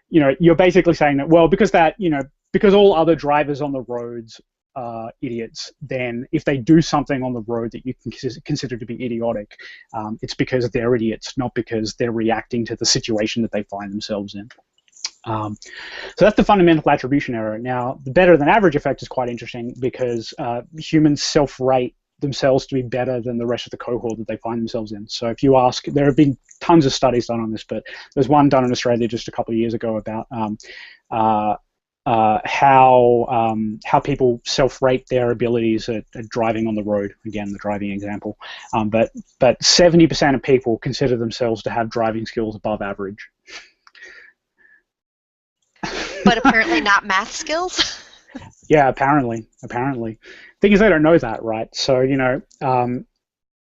Speaker 3: You're basically saying that, well, because all other drivers on the roads are idiots, then if they do something on the road that you can consider to be idiotic, it's because they're idiots, not because they're reacting to the situation that they find themselves in. So that's the fundamental attribution error. Now, the better than average effect is quite interesting because humans self-rate themselves to be better than the rest of the cohort that they find themselves in. So if you ask, there have been tons of studies done on this, but there's one done in Australia just a couple of years ago about how people self-rate their abilities at driving on the road. Again, the driving example. But 70% of people consider themselves to have driving skills above average.
Speaker 2: But apparently not math skills?
Speaker 3: Yeah, apparently. Thing is, they don't know that, right? So,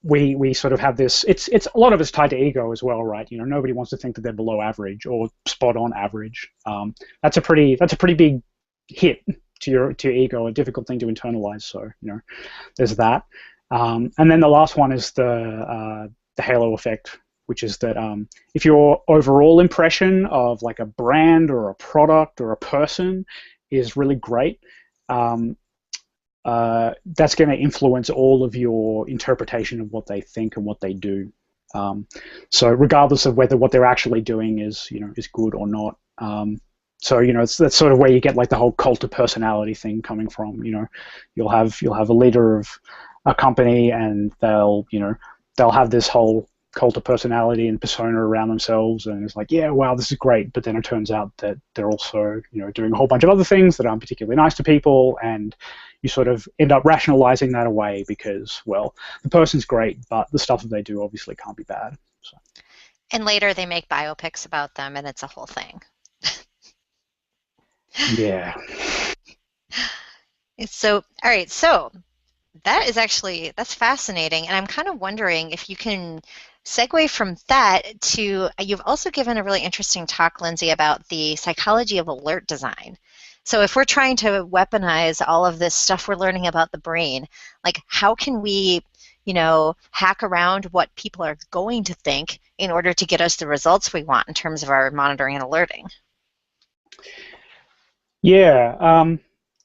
Speaker 3: we sort of have this, it's a lot of it's tied to ego as well, right? Nobody wants to think that they're below average or spot on average. That's a pretty big hit to your ego, a difficult thing to internalize. So, there's that. And then the last one is the halo effect, which is that if your overall impression of like a brand or a product or a person is really great, that's going to influence all of your interpretation of what they think and what they do. So regardless of whether what they're actually doing is good or not. So that's sort of where you get like the whole cult of personality thing coming from. You'll have a leader of a company and they'll have this whole cult of personality and persona around themselves, and it's like, yeah, wow, this is great, but then it turns out that they're also doing a whole bunch of other things that aren't particularly nice to people, and you sort of end up rationalizing that away because, well, the person's great, but the stuff that they do obviously can't be bad. So.
Speaker 2: And later they make biopics about them, and it's a whole thing.
Speaker 3: Yeah.
Speaker 2: So, all right, so that's fascinating, and I'm kind of wondering if you can segue from that to, you've also given a really interesting talk, Lindsay, about the psychology of alert design. So if we're trying to weaponize all of this stuff we're learning about the brain, like how can we, hack around what people are going to think in order to get us the results we want in terms of our monitoring and alerting?
Speaker 3: Yeah,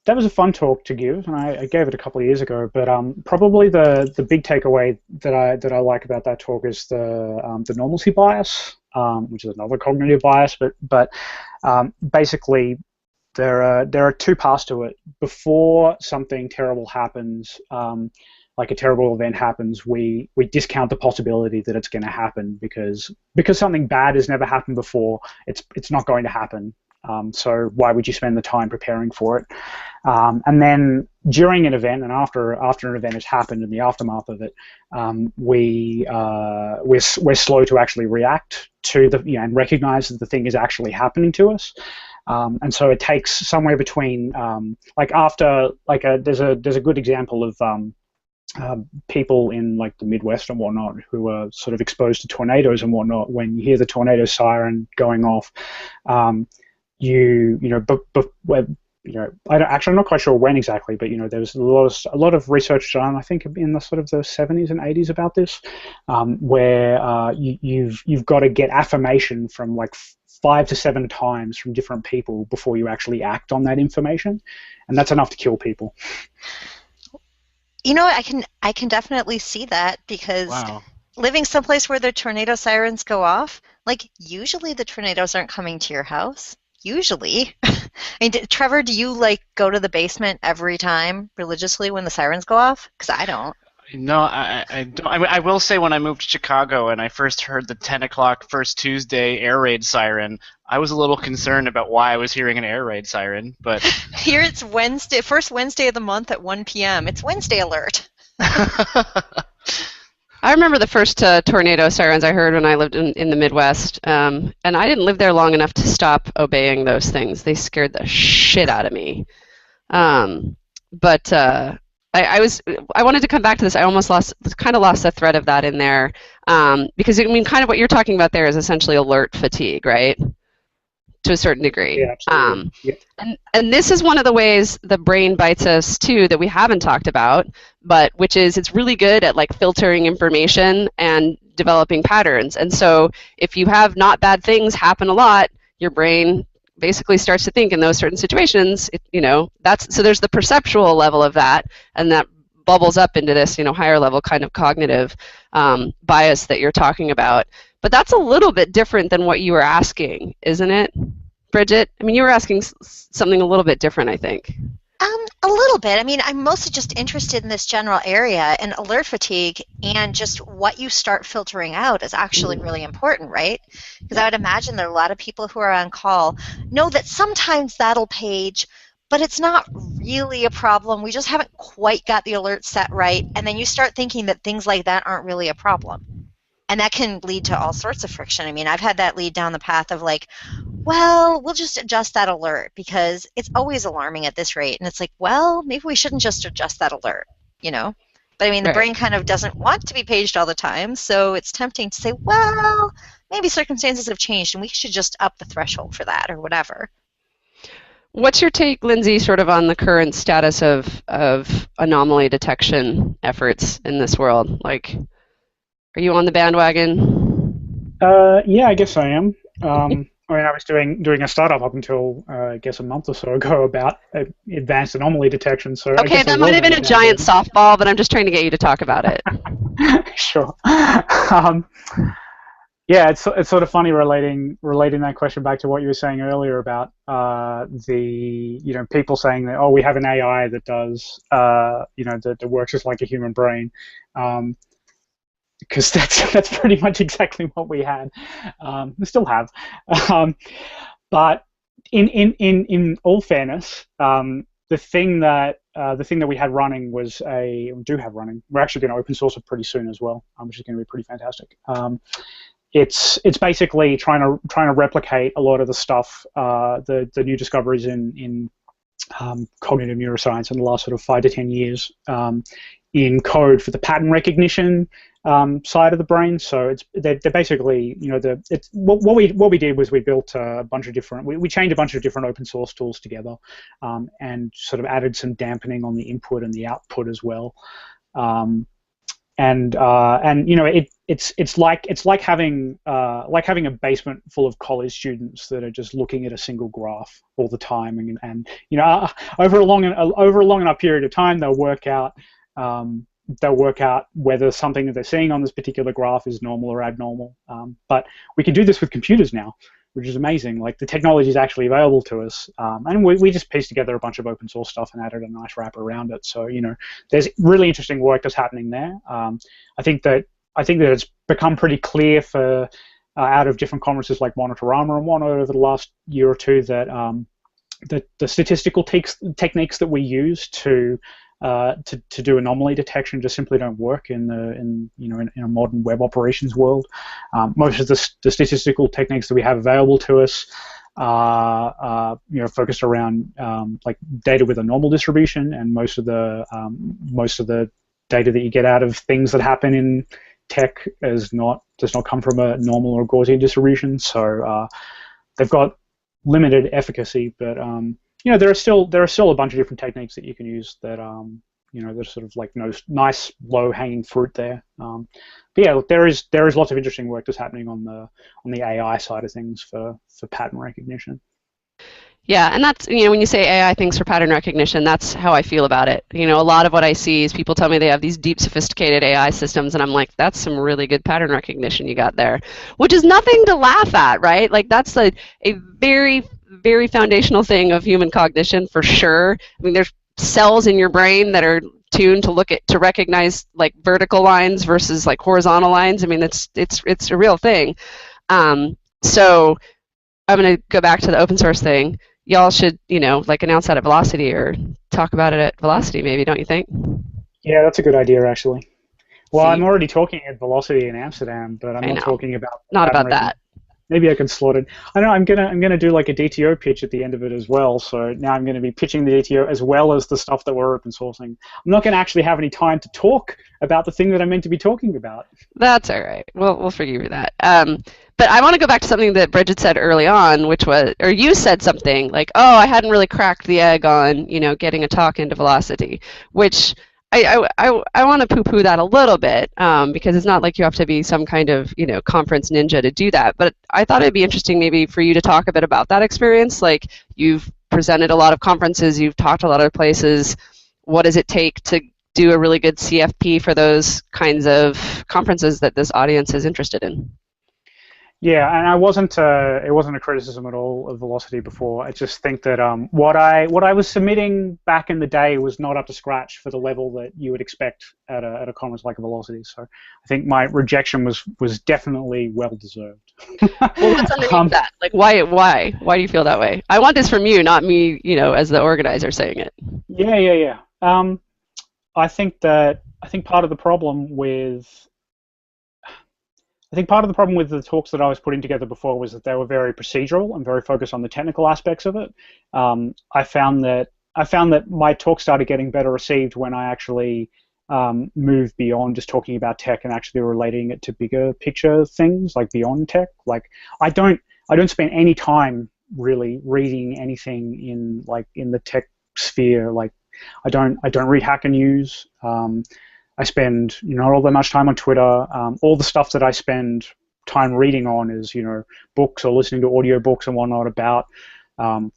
Speaker 3: that was a fun talk to give, and I gave it a couple of years ago. But probably the big takeaway that I like about that talk is the normalcy bias, which is another cognitive bias. But basically, there are two parts to it. Before something terrible happens, like a terrible event happens, we discount the possibility that it's going to happen because something bad has never happened before. It's not going to happen. So why would you spend the time preparing for it? And then during an event and after an event has happened, in the aftermath of it, we're slow to actually react to and recognize that the thing is actually happening to us. And so it takes somewhere between there's a good example of people in like the Midwest and whatnot who are sort of exposed to tornadoes and whatnot. When you hear the tornado siren going off, I'm not quite sure when exactly, but there was a lot of research done, I think, in the sort of the 70s and 80s about this, where you've got to get affirmation from like 5 to 7 times from different people before you actually act on that information, and that's enough to kill people.
Speaker 2: I can definitely see that because living someplace where the tornado sirens go off, like usually the tornadoes aren't coming to your house. Usually. I mean, Trevor, do you go to the basement every time religiously when the sirens go off? Because I don't.
Speaker 1: No, I don't. I will say when I moved to Chicago and I first heard the 10 o'clock first Tuesday air raid siren, I was a little concerned about why I was hearing an air raid siren. But
Speaker 2: here it's Wednesday, first Wednesday of the month at 1 p.m. It's Wednesday alert.
Speaker 4: I remember the first tornado sirens I heard when I lived in the Midwest, and I didn't live there long enough to stop obeying those things. They scared the shit out of me. But I wanted to come back to this. I almost lost the thread of that in there, because I mean, kind of what you're talking about there is essentially alert fatigue, right? to a certain degree.
Speaker 3: Yeah, absolutely.
Speaker 4: And this is one of the ways the brain bites us too that we haven't talked about, but which is it's really good at like filtering information and developing patterns. And so if you have not bad things happen a lot, your brain basically starts to think in those certain situations, that's, so there's the perceptual level of that, and that bubbles up into this, higher level kind of cognitive bias that you're talking about. But that's a little bit different than what you were asking, isn't it, Bridget? I mean, you were asking something a little bit different, I think.
Speaker 2: A little bit. I mean, I'm mostly just interested in this general area, and alert fatigue and just what you start filtering out is actually really important, right? Because I would imagine there are a lot of people who are on call know that sometimes that'll page, but it's not really a problem. We just haven't quite got the alert set right, and then you start thinking that things like that aren't really a problem. And that can lead to all sorts of friction. I mean, I've had that lead down the path of like, well, we'll just adjust that alert because it's always alarming at this rate. And it's like, well, maybe we shouldn't just adjust that alert, But I mean, the brain kind of doesn't want to be paged all the time, so it's tempting to say, well, maybe circumstances have changed and we should just up the threshold for that or whatever.
Speaker 4: What's your take, Lindsay, sort of on the current status of anomaly detection efforts in this world? Like, are you on the bandwagon?
Speaker 3: Yeah, I guess I am. I mean, I was doing a startup up until I guess a month or so ago about advanced anomaly detection. So
Speaker 4: okay, that might have been a giant softball, but I'm just trying to get you to talk about it.
Speaker 3: Sure. Yeah, it's sort of funny relating that question back to what you were saying earlier about the people saying that, oh, we have an AI that does that works just like a human brain. Because that's pretty much exactly what we had, we still have. But in all fairness, the thing that we had running we're actually going to open source it pretty soon as well, which is going to be pretty fantastic. It's basically trying to replicate a lot of the stuff, the new discoveries in cognitive neuroscience in the last sort of 5 to 10 years in code for the pattern recognition side of the brain. So they're basically, what we did was we built a bunch of different, we chained a bunch of different open source tools together and sort of added some dampening on the input and the output as well. It's like having a basement full of college students that are just looking at a single graph all the time, and over a long enough period of time they'll work out whether something that they're seeing on this particular graph is normal or abnormal. But we can do this with computers now, which is amazing. Like, the technology is actually available to us, and we just pieced together a bunch of open source stuff and added a nice wrapper around it. So there's really interesting work that's happening there. I think that it's become pretty clear for out of different conferences like Monitorama and one over the last year or two that the statistical techniques that we use to do anomaly detection just simply don't work in a modern web operations world. Most of the statistical techniques that we have available to us are focused around like data with a normal distribution, and most of the data that you get out of things that happen in tech does not come from a normal or Gaussian distribution. So they've got limited efficacy, but there are still a bunch of different techniques that you can use that there's sort of like nice low-hanging fruit there. But yeah, look, there is lots of interesting work that's happening on the AI side of things for pattern recognition.
Speaker 4: Yeah, and that's, when you say AI things for pattern recognition, that's how I feel about it. A lot of what I see is people tell me they have these deep, sophisticated AI systems, and I'm like, that's some really good pattern recognition you got there, which is nothing to laugh at, right? Like, that's a very, very foundational thing of human cognition for sure. I mean, there's cells in your brain that are tuned to recognize like vertical lines versus like horizontal lines. I mean, it's a real thing. So I'm going to go back to the open source thing. Y'all should, like announce that at Velocity or talk about it at Velocity, maybe, don't you think?
Speaker 3: Yeah, that's a good idea, actually. Well,
Speaker 4: See?
Speaker 3: I'm already talking at Velocity in Amsterdam, but I'm not talking about...
Speaker 4: Not about that.
Speaker 3: Maybe I can slot it. I know I'm gonna do like a DTO pitch at the end of it as well. So now I'm gonna be pitching the DTO as well as the stuff that we're open sourcing. I'm not gonna actually have any time to talk about the thing that I'm meant to be talking about.
Speaker 4: That's all right. We'll forgive you that. But I want to go back to something that Bridget said early on, which was, or you said something like, "Oh, I hadn't really cracked the egg on, getting a talk into Velocity," which I want to poo-poo that a little bit because it's not like you have to be some kind of conference ninja to do that. But I thought it'd be interesting maybe for you to talk a bit about that experience. Like, you've presented a lot of conferences, you've talked a lot of places. What does it take to do a really good CFP for those kinds of conferences that this audience is interested in?
Speaker 3: Yeah, and it wasn't a criticism at all of Velocity before. I just think that what I was submitting back in the day was not up to scratch for the level that you would expect at a conference like a Velocity. So I think my rejection was definitely well deserved.
Speaker 4: Well, what's underneath that? Like, why do you feel that way? I want this from you, not me, as the organizer saying it.
Speaker 3: Yeah. I think part of the problem with the talks that I was putting together before was that they were very procedural and very focused on the technical aspects of it. I found that my talk started getting better received when I actually moved beyond just talking about tech and actually relating it to bigger picture things, like beyond tech. Like, I don't spend any time really reading anything in the tech sphere. Like, I don't read Hacker News. I spend not all that much time on Twitter. All the stuff that I spend time reading on is books or listening to audio books and whatnot about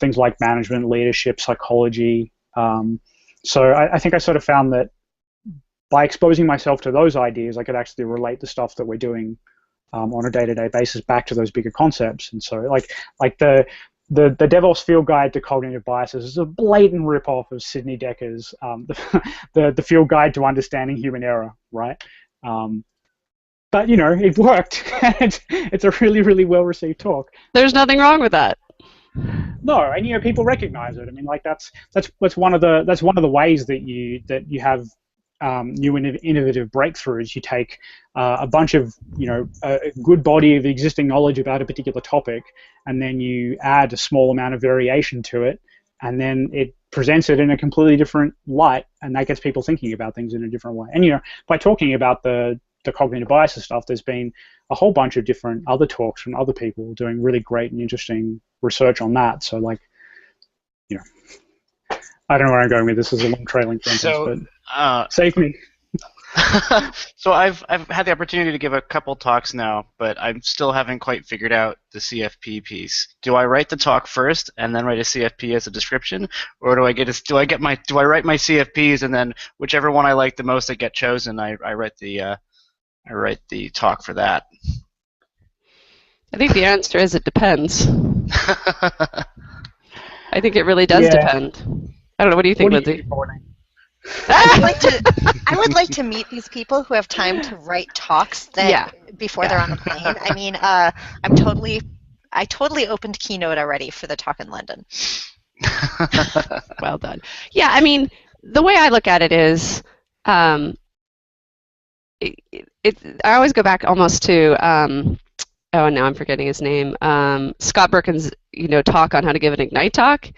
Speaker 3: things like management, leadership, psychology. So I think I sort of found that by exposing myself to those ideas, I could actually relate the stuff that we're doing on a day-to-day basis back to those bigger concepts. And so like the DevOps Field Guide to Cognitive Biases is a blatant rip-off of Sidney Decker's the Field Guide to Understanding Human Error, right? But it worked. It's a really, really well-received talk.
Speaker 4: There's nothing wrong with that.
Speaker 3: No, and people recognize it. I mean, like that's one of the ways that you have new innovative breakthroughs. You take a bunch of a good body of existing knowledge about a particular topic, and then you add a small amount of variation to it, and then it presents it in a completely different light, and that gets people thinking about things in a different way. And by talking about the cognitive biases stuff, there's been a whole bunch of different other talks from other people doing really great and interesting research on that. So I don't know where I'm going with this. This is a long trailing sentence, but save me.
Speaker 1: So I've had the opportunity to give a couple talks now, but I still haven't quite figured out the CFP piece. Do I write the talk first and then write a CFP as a description, or do I write my CFPs and then whichever one I like the most that get chosen, I write the talk for that?
Speaker 4: I think the answer is it depends. I think it really does depend. I don't know. What do you think, Lindsay?
Speaker 2: I would like to meet these people who have time to write talks before they're on the plane. I mean, I totally opened Keynote already for the talk in London.
Speaker 4: Well done. Yeah, I mean, the way I look at it is, I always go back almost to, now I'm forgetting his name, Scott Birkin's talk on how to give an Ignite talk.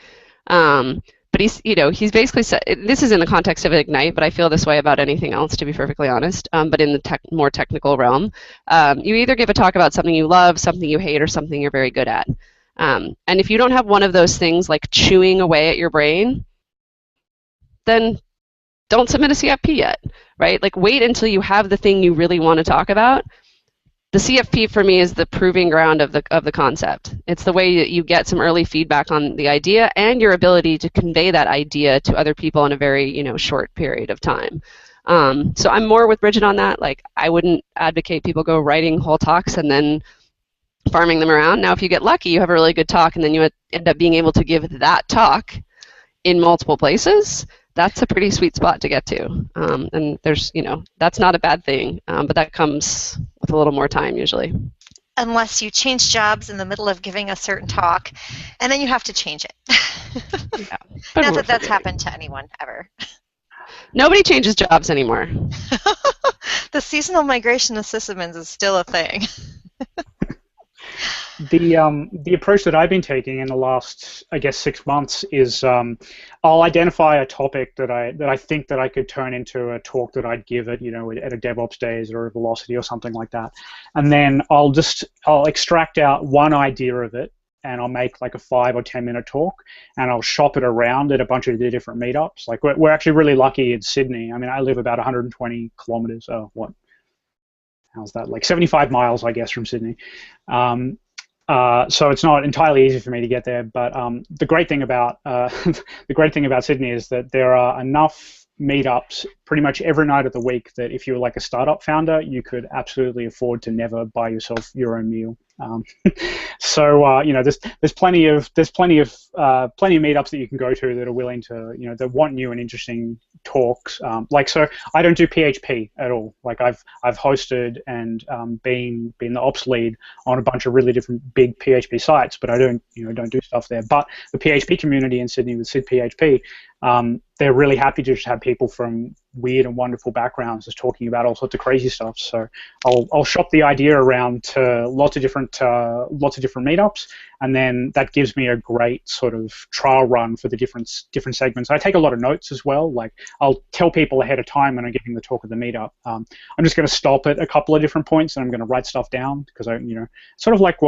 Speaker 4: But he's basically said, this is in the context of Ignite, but I feel this way about anything else, to be perfectly honest, but in the more technical realm. You either give a talk about something you love, something you hate, or something you're very good at. And if you don't have one of those things like chewing away at your brain, then don't submit a CFP yet, right? Like, wait until you have the thing you really want to talk about. The CFP for me is the proving ground of the concept. It's the way that you get some early feedback on the idea and your ability to convey that idea to other people in a very short period of time. So I'm more with Bridget on that. Like, I wouldn't advocate people go writing whole talks and then farming them around. Now, if you get lucky, you have a really good talk, and then you end up being able to give that talk in multiple places. That's a pretty sweet spot to get to. And there's, that's not a bad thing, but that comes with a little more time usually.
Speaker 2: Unless you change jobs in the middle of giving a certain talk, and then you have to change it.
Speaker 4: Yeah,
Speaker 2: not that that's happened to anyone ever.
Speaker 4: Nobody changes jobs anymore.
Speaker 2: The seasonal migration of sysadmins is still a thing.
Speaker 3: The approach that I've been taking in the last, I guess, 6 months is I'll identify a topic that I think that I could turn into a talk that I'd give at at a DevOps Days or a Velocity or something like that, and then I'll extract out one idea of it, and I'll make like a 5 or 10 minute talk, and I'll shop it around at a bunch of the different meetups. Like we're actually really lucky in Sydney. I mean, I live about 120 kilometers. How's that? Like 75 miles, I guess, from Sydney. So it's not entirely easy for me to get there, but the great thing about Sydney is that there are enough meetups pretty much every night of the week that if you were like a startup founder, you could absolutely afford to never buy yourself your own meal. So there's plenty of meetups that you can go to that are willing to that want new and interesting talks. So I don't do PHP at all. Like I've hosted and been the ops lead on a bunch of really different big PHP sites, but I don't do stuff there. But the PHP community in Sydney with Sid PHP, they're really happy to just have people from weird and wonderful backgrounds just talking about all sorts of crazy stuff. So I'll shop the idea around to lots of different meetups, and then that gives me a great sort of trial run for the different segments. I take a lot of notes as well. Like I'll tell people ahead of time when I'm giving the talk at the meetup. I'm just going to stop at a couple of different points, and I'm going to write stuff down because sort of like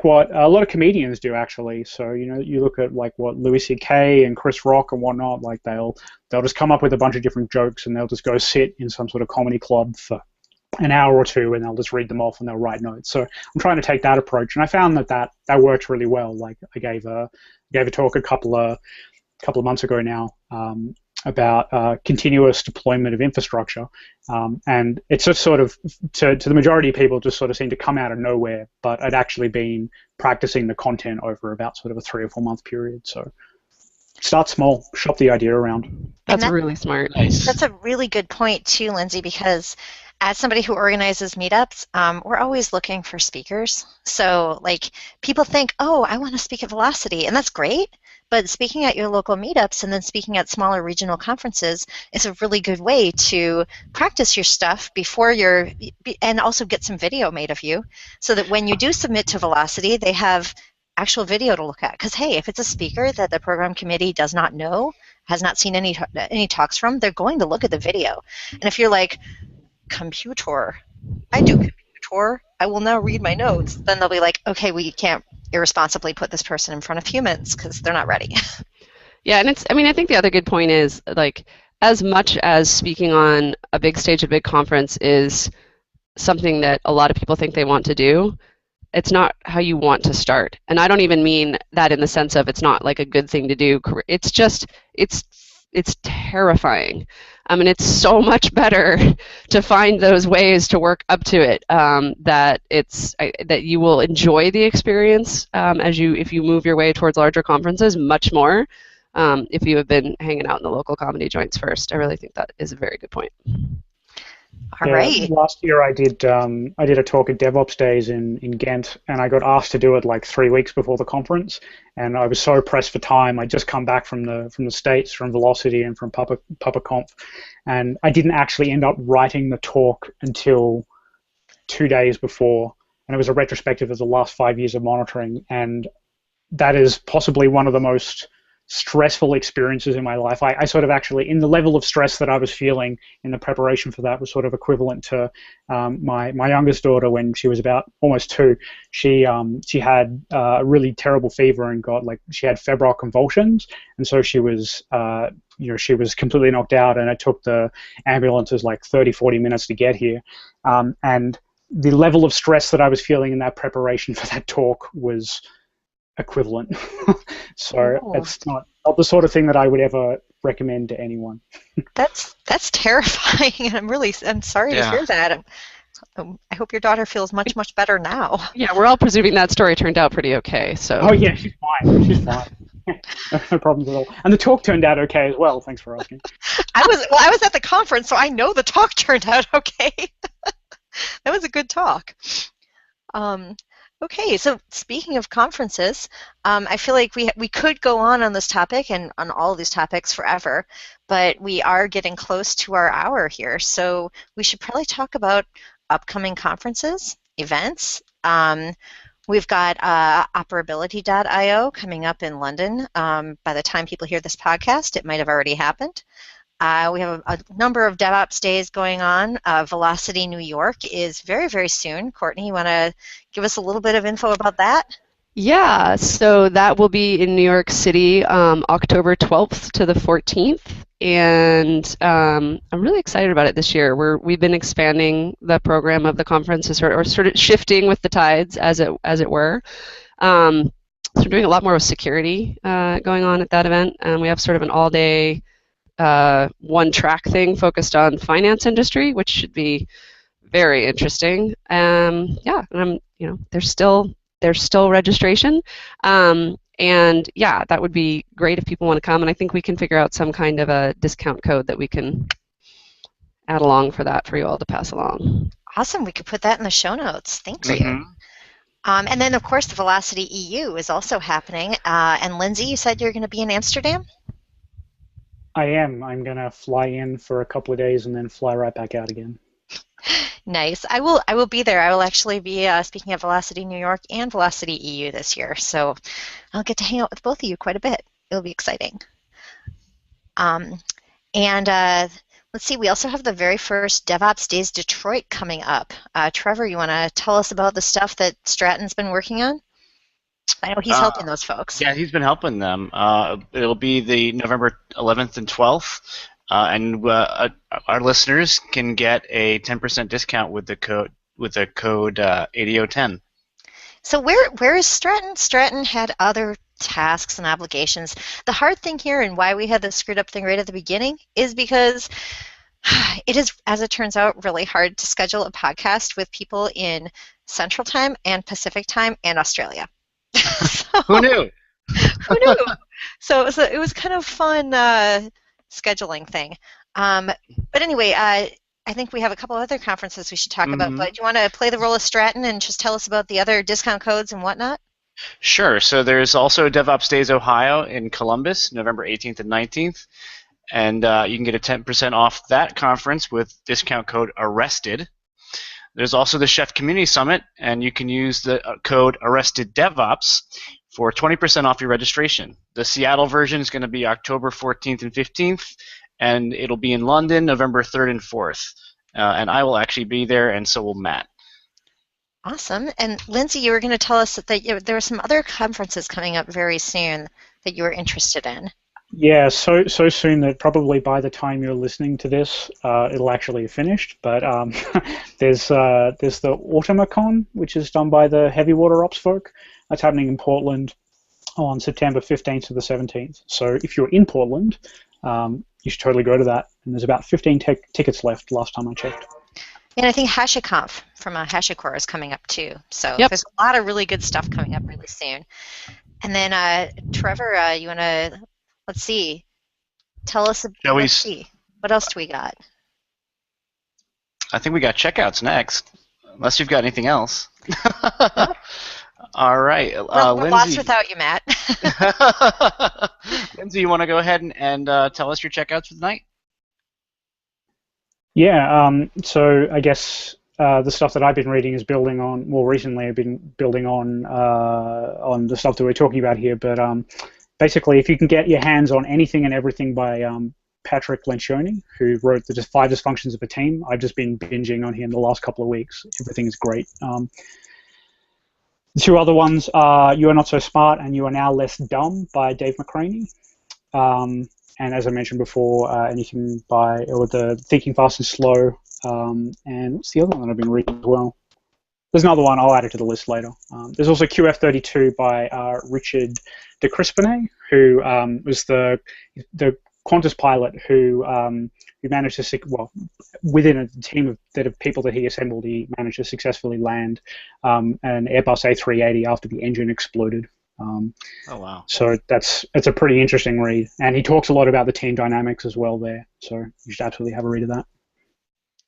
Speaker 3: what a lot of comedians do, actually. So you look at like what Louis C.K. and Chris Rock and whatnot. Like they'll just come up with a bunch of different jokes, and they'll just go sit in some sort of comedy club for an hour or two, and they'll just read them off and they'll write notes. So I'm trying to take that approach, and I found that works really well. Like I gave a talk a couple of months ago now. About continuous deployment of infrastructure, and it's just sort of to the majority of people just sort of seemed to come out of nowhere, but I'd actually been practicing the content over about sort of a 3 or 4 month period. So start small, shop the idea around.
Speaker 4: That's really smart.
Speaker 1: Nice.
Speaker 2: That's a really good point too, Lindsay, because as somebody who organizes meetups, we're always looking for speakers. So like people think, oh, I want to speak at Velocity, and that's great. But speaking at your local meetups and then speaking at smaller regional conferences is a really good way to practice your stuff before and also get some video made of you so that when you do submit to Velocity, they have actual video to look at. Because, hey, if it's a speaker that the program committee does not know, has not seen any talks from, they're going to look at the video. And if you're like, computer, I do computer, I will now read my notes, then they'll be like, okay, we can't irresponsibly put this person in front of humans because they're not ready.
Speaker 4: Yeah, and I think the other good point is, like, as much as speaking on a big stage, a big conference is something that a lot of people think they want to do, it's not how you want to start. And I don't even mean that in the sense of it's not like a good thing to do. It's just, it's terrifying. And it's so much better to find those ways to work up to it, that you will enjoy the experience if you move your way towards larger conferences much more if you have been hanging out in the local comedy joints first. I really think that is a very good point.
Speaker 2: All right.
Speaker 3: Last year I did a talk at DevOps Days in Ghent, and I got asked to do it like 3 weeks before the conference, and I was so pressed for time. I'd just come back from the States, from Velocity and from PuppetConf, and I didn't actually end up writing the talk until 2 days before, and it was a retrospective of the last 5 years of monitoring, and that is possibly one of the most stressful experiences in my life. I sort of actually, in the level of stress that I was feeling in the preparation for that, was sort of equivalent to my youngest daughter when she was about almost 2. She had a really terrible fever and she had febrile convulsions, and so she was she was completely knocked out, and it took the ambulances like 30-40 minutes to get here, and the level of stress that I was feeling in that preparation for that talk was equivalent. So it's not the sort of thing that I would ever recommend to anyone.
Speaker 2: That's terrifying. I'm sorry to hear that. I hope your daughter feels much better now.
Speaker 4: Yeah, we're all presuming that story turned out pretty okay. So.
Speaker 3: Oh yeah, she's fine. No problems at all. And the talk turned out okay as well. Thanks for asking.
Speaker 2: I was at the conference, so I know the talk turned out okay. That was a good talk. Okay, so speaking of conferences, I feel like we could go on this topic and on all of these topics forever, but we are getting close to our hour here, so we should probably talk about upcoming conferences, events, We've got operability.io coming up in London. By the time people hear this podcast, it might have already happened. We have a number of DevOps days going on. Velocity New York is very, very soon. Courtney, you want to give us a little bit of info about that?
Speaker 4: Yeah, so that will be in New York City, October 12th to the 14th, and I'm really excited about it this year. We've been expanding the program of the conference, or sort of shifting with the tides, as it were. So we're doing a lot more with security going on at that event, and we have sort of an all-day one-track thing focused on finance industry, which should be very interesting. Yeah, and there's still registration, and yeah, that would be great if people want to come, and I think we can figure out some kind of a discount code that we can add along for that for you all to pass along.
Speaker 2: Awesome, we could put that in the show notes. Thank you. And then, of course, the Velocity EU is also happening, and Lindsay, you said you're going to be in Amsterdam?
Speaker 3: I am. I'm going to fly in for a couple of days and then fly right back out again.
Speaker 2: Nice. I will be there. I will actually be speaking at Velocity New York and Velocity EU this year, so I'll get to hang out with both of you quite a bit. It'll be exciting. And let's see, we also have the very first DevOps Days Detroit coming up. Trevor, you want to tell us about the stuff that Stratton's been working on? I know he's helping those folks.
Speaker 1: Yeah, he's been helping them. It'll be the November 11th and 12th. And our listeners can get a 10% discount with the code 8010.
Speaker 2: So where is Stratton? Stratton had other tasks and obligations. The hard thing here, and why we had this screwed up thing right at the beginning, is because it is, as it turns out, really hard to schedule a podcast with people in Central Time and Pacific Time and Australia. So,
Speaker 1: Who knew?
Speaker 2: Who knew? So it was kind of fun scheduling thing. But anyway, I think we have a couple other conferences we should talk about, but do you want to play the role of Stratton and just tell us about the other discount codes and whatnot?
Speaker 1: Sure. So there's also DevOps Days Ohio in Columbus, November 18th and 19th. And you can get a 10% off that conference with discount code ARRESTED. There's also the Chef Community Summit, and you can use the code ARRESTEDDevOps for 20% off your registration. The Seattle version is going to be October 14th and 15th, and it'll be in London, November 3rd and 4th. And I will actually be there, and so will Matt.
Speaker 2: Awesome. And Lindsay, you were going to tell us that there were some other conferences coming up very soon that you were interested in. Yeah,
Speaker 3: so soon that probably by the time you're listening to this, it'll actually have finished. But there's the Automacon, which is done by the Heavy Water Ops folk. That's happening in Portland on September 15th to the 17th. So if you're in Portland, you should totally go to that. And there's about 15 tickets left last time I checked.
Speaker 2: And I think HashiConf from HashiCorp is coming up too. So There's a lot of really good stuff coming up really soon. And then Trevor, you want to... Let's see. Tell us about. Let's see. What else do we got?
Speaker 1: I think we got checkouts next, unless you've got anything else. All right,
Speaker 2: we're
Speaker 1: Lindsay.
Speaker 2: lost without you, Matt.
Speaker 1: Lindsay, you want to go ahead and tell us your checkouts for the night?
Speaker 3: Yeah. So I guess the stuff that I've been reading is building on. More recently, I've been building on the stuff that we're talking about here, but. Basically, if you can get your hands on anything and everything by Patrick Lencioni, who wrote the 5 Dysfunctions of a Team, I've just been binging on him the last couple of weeks. Everything is great. The 2 other ones are You Are Not So Smart and You Are Now Less Dumb by Dave McCraney. And as I mentioned before, anything by the Thinking Fast and Slow. And what's the other one that I've been reading as well? There's another one. I'll add it to the list later. There's also QF32 by Richard de Crispinay, who was the Qantas pilot who managed to, within a team of people that he assembled, he managed to successfully land an Airbus A380 after the engine exploded.
Speaker 1: Oh, wow.
Speaker 3: So it's a pretty interesting read. And he talks a lot about the team dynamics as well there. So you should absolutely have a read of that.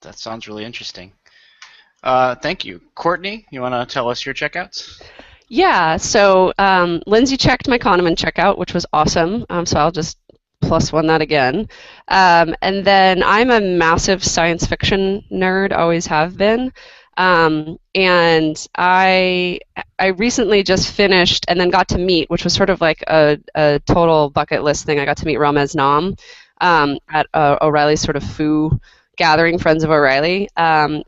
Speaker 1: That sounds really interesting. Thank you. Courtney, you want to tell us your checkouts?
Speaker 4: Yeah, so Lindsay checked my Kahneman checkout, which was awesome, so I'll just +1 that again. And then I'm a massive science fiction nerd, always have been. And I recently just finished and then got to meet, which was sort of like a total bucket list thing. I got to meet Ramez Nam at O'Reilly's sort of foo gathering, Friends of O'Reilly.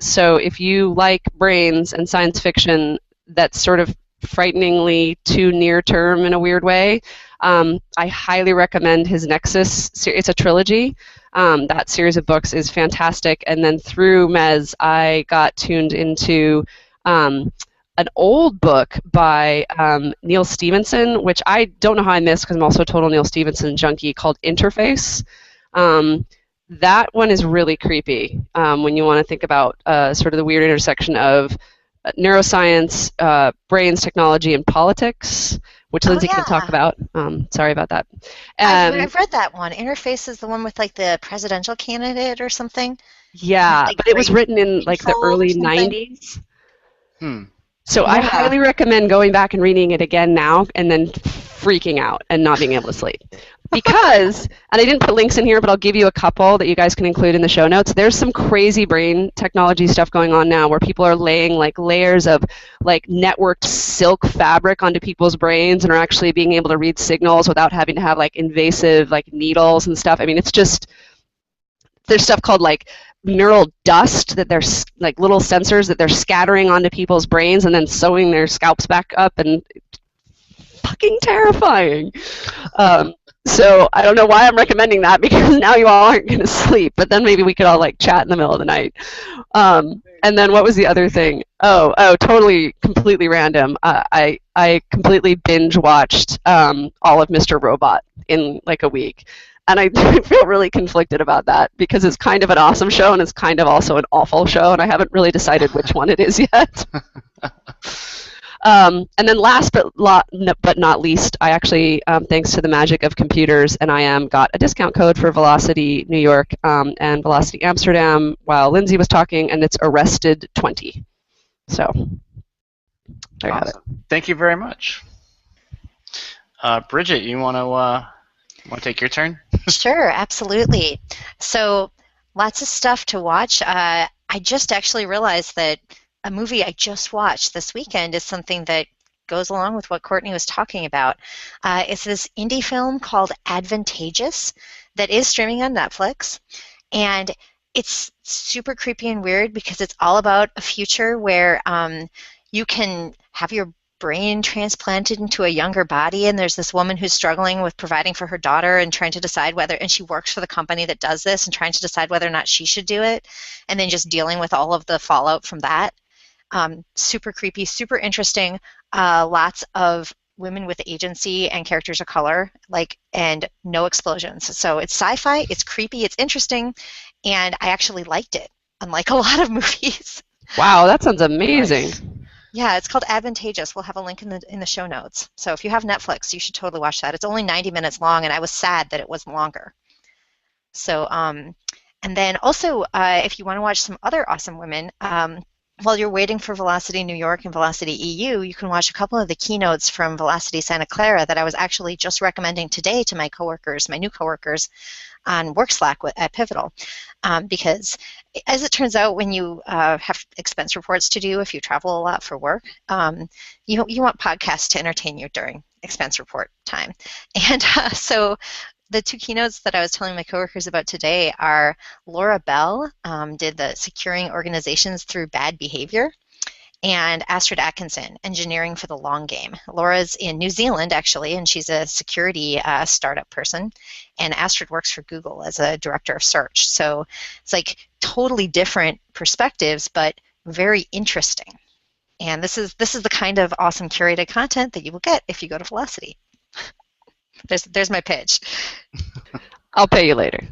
Speaker 4: So if you like brains and science fiction that's sort of frighteningly too near term in a weird way, I highly recommend his Nexus. It's a trilogy. That series of books is fantastic. And then through Mez, I got tuned into an old book by Neil Stephenson, which I don't know how I missed because I'm also a total Neil Stephenson junkie, called Interface. That one is really creepy when you want to think about sort of the weird intersection of neuroscience, brains, technology, and politics, which Lindsay can talk about. Sorry about that.
Speaker 2: I've read that one. Interface is the one with like the presidential candidate or something.
Speaker 4: Yeah,
Speaker 2: like
Speaker 4: but it was written in like the early 90s. So I highly recommend going back and reading it again now and then freaking out and not being able to sleep. Because, and I didn't put links in here, but I'll give you a couple that you guys can include in the show notes. There's some crazy brain technology stuff going on now where people are laying like layers of like networked silk fabric onto people's brains and are actually being able to read signals without having to have like invasive like needles and stuff. I mean, it's just, there's stuff called like neural dust that they're like little sensors that they're scattering onto people's brains and then sewing their scalps back up, and fucking terrifying. So I don't know why I'm recommending that, because now you all aren't going to sleep, but then maybe we could all like chat in the middle of the night. And then what was the other thing? Oh, totally, completely random. I completely binge watched all of Mr. Robot in like a week. And I feel really conflicted about that because it's kind of an awesome show and it's kind of also an awful show, and I haven't really decided which one it is yet. And then last but not least, I actually, thanks to the magic of computers and IM, got a discount code for Velocity New York and Velocity Amsterdam while Lindsay was talking, and it's Arrested20. So there you have it.
Speaker 1: Thank you very much. Bridget, you want to take your turn?
Speaker 2: Sure, absolutely. So lots of stuff to watch. I just actually realized that a movie I just watched this weekend is something that goes along with what Courtney was talking about. It's this indie film called Advantageous that is streaming on Netflix, and it's super creepy and weird because it's all about a future where you can have your brain transplanted into a younger body, and there's this woman who's struggling with providing for her daughter and trying to decide whether, and she works for the company that does this and trying to decide whether or not she should do it, and then just dealing with all of the fallout from that. Super creepy, super interesting. Lots of women with agency and characters of color, and no explosions. So it's sci-fi, it's creepy, it's interesting, and I actually liked it, unlike a lot of movies.
Speaker 4: Wow, that sounds amazing.
Speaker 2: Nice. Yeah, it's called Advantageous. We'll have a link in the show notes. So if you have Netflix, you should totally watch that. It's only 90 minutes long, and I was sad that it wasn't longer. So, and then also, if you want to watch some other awesome women, while you're waiting for Velocity New York and Velocity EU, you can watch a couple of the keynotes from Velocity Santa Clara that I was actually just recommending today to my coworkers, my new coworkers, on Work Slack at Pivotal. Because as it turns out, when you have expense reports to do, if you travel a lot for work, you want podcasts to entertain you during expense report time. And so the two keynotes that I was telling my coworkers about today are Laura Bell did the Securing Organizations Through Bad Behavior, and Astrid Atkinson, Engineering for the Long Game. Laura's in New Zealand, actually, and she's a security startup person, and Astrid works for Google as a director of search. So it's like totally different perspectives, but very interesting. And this is the kind of awesome curated content that you will get if you go to Velocity. There's my pitch.
Speaker 4: I'll pay you later.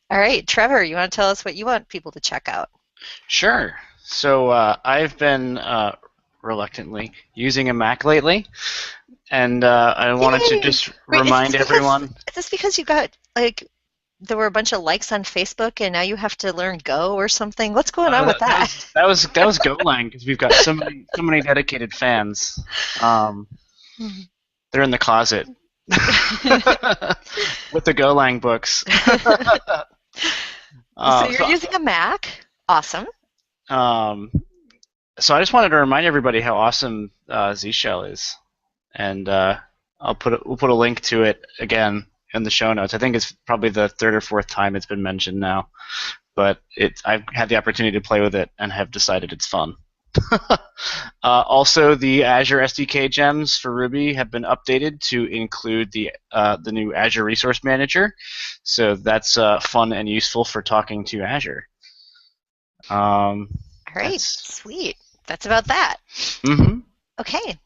Speaker 2: All right, Trevor, you want to tell us what you want people to check out?
Speaker 1: Sure. So I've been reluctantly using a Mac lately, and I wanted to just remind everyone.
Speaker 2: Is this because you got there were a bunch of likes on Facebook, and now you have to learn Go or something? What's going on with that?
Speaker 1: That was Golang, because we've got so many dedicated fans. They're in the closet with the Golang books.
Speaker 2: So you're using a Mac? Awesome.
Speaker 1: So I just wanted to remind everybody how awesome Z Shell is, and we'll put a link to it again in the show notes. I think it's probably the third or fourth time it's been mentioned now, but I've had the opportunity to play with it and have decided it's fun. Also, the Azure SDK gems for Ruby have been updated to include the new Azure Resource Manager, so that's fun and useful for talking to Azure.
Speaker 2: All right, sweet. That's about that.
Speaker 1: Mm-hmm.
Speaker 2: Okay.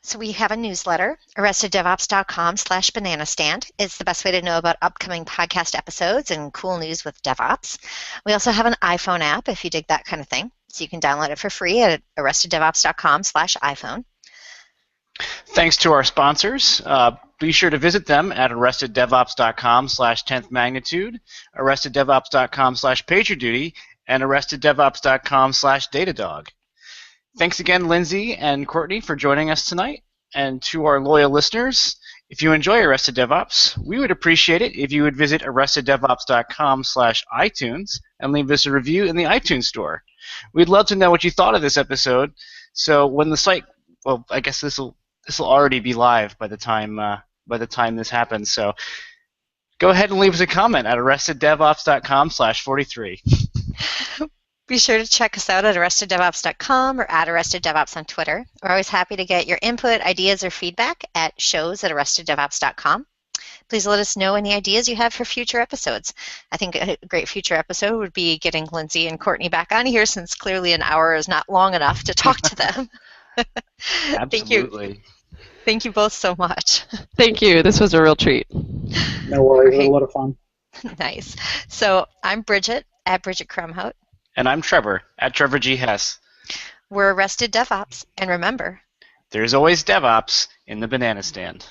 Speaker 2: So we have a newsletter, arresteddevops.com/bananastand. It's the best way to know about upcoming podcast episodes and cool news with DevOps. We also have an iPhone app if you dig that kind of thing. So you can download it for free at arresteddevops.com/iPhone.
Speaker 1: Thanks to our sponsors. Be sure to visit them at arresteddevops.com/10th magnitude, arresteddevops.com/pagerduty, and arresteddevops.com/datadog. Thanks again, Lindsay and Courtney, for joining us tonight. And to our loyal listeners, if you enjoy Arrested DevOps, we would appreciate it if you would visit arresteddevops.com/iTunes and leave us a review in the iTunes store. We'd love to know what you thought of this episode. So when the site, well, I guess this will already be live by the time this happens. So go ahead and leave us a comment at arresteddevops.com/43.
Speaker 2: Be sure to check us out at arresteddevops.com or at arresteddevops on Twitter. We're always happy to get your input, ideas, or feedback at shows@arresteddevops.com. Please let us know any ideas you have for future episodes. I think a great future episode would be getting Lindsay and Courtney back on here, since clearly an hour is not long enough to talk to them.
Speaker 1: Absolutely.
Speaker 2: Thank you both so much.
Speaker 4: Thank you. This was a real treat.
Speaker 3: No worries. It was a lot of fun.
Speaker 2: Nice. So I'm Bridget at Bridget Krumhout.
Speaker 1: And I'm Trevor at Trevor G. Hess.
Speaker 2: We're Arrested DevOps, and remember,
Speaker 1: there's always DevOps in the banana stand.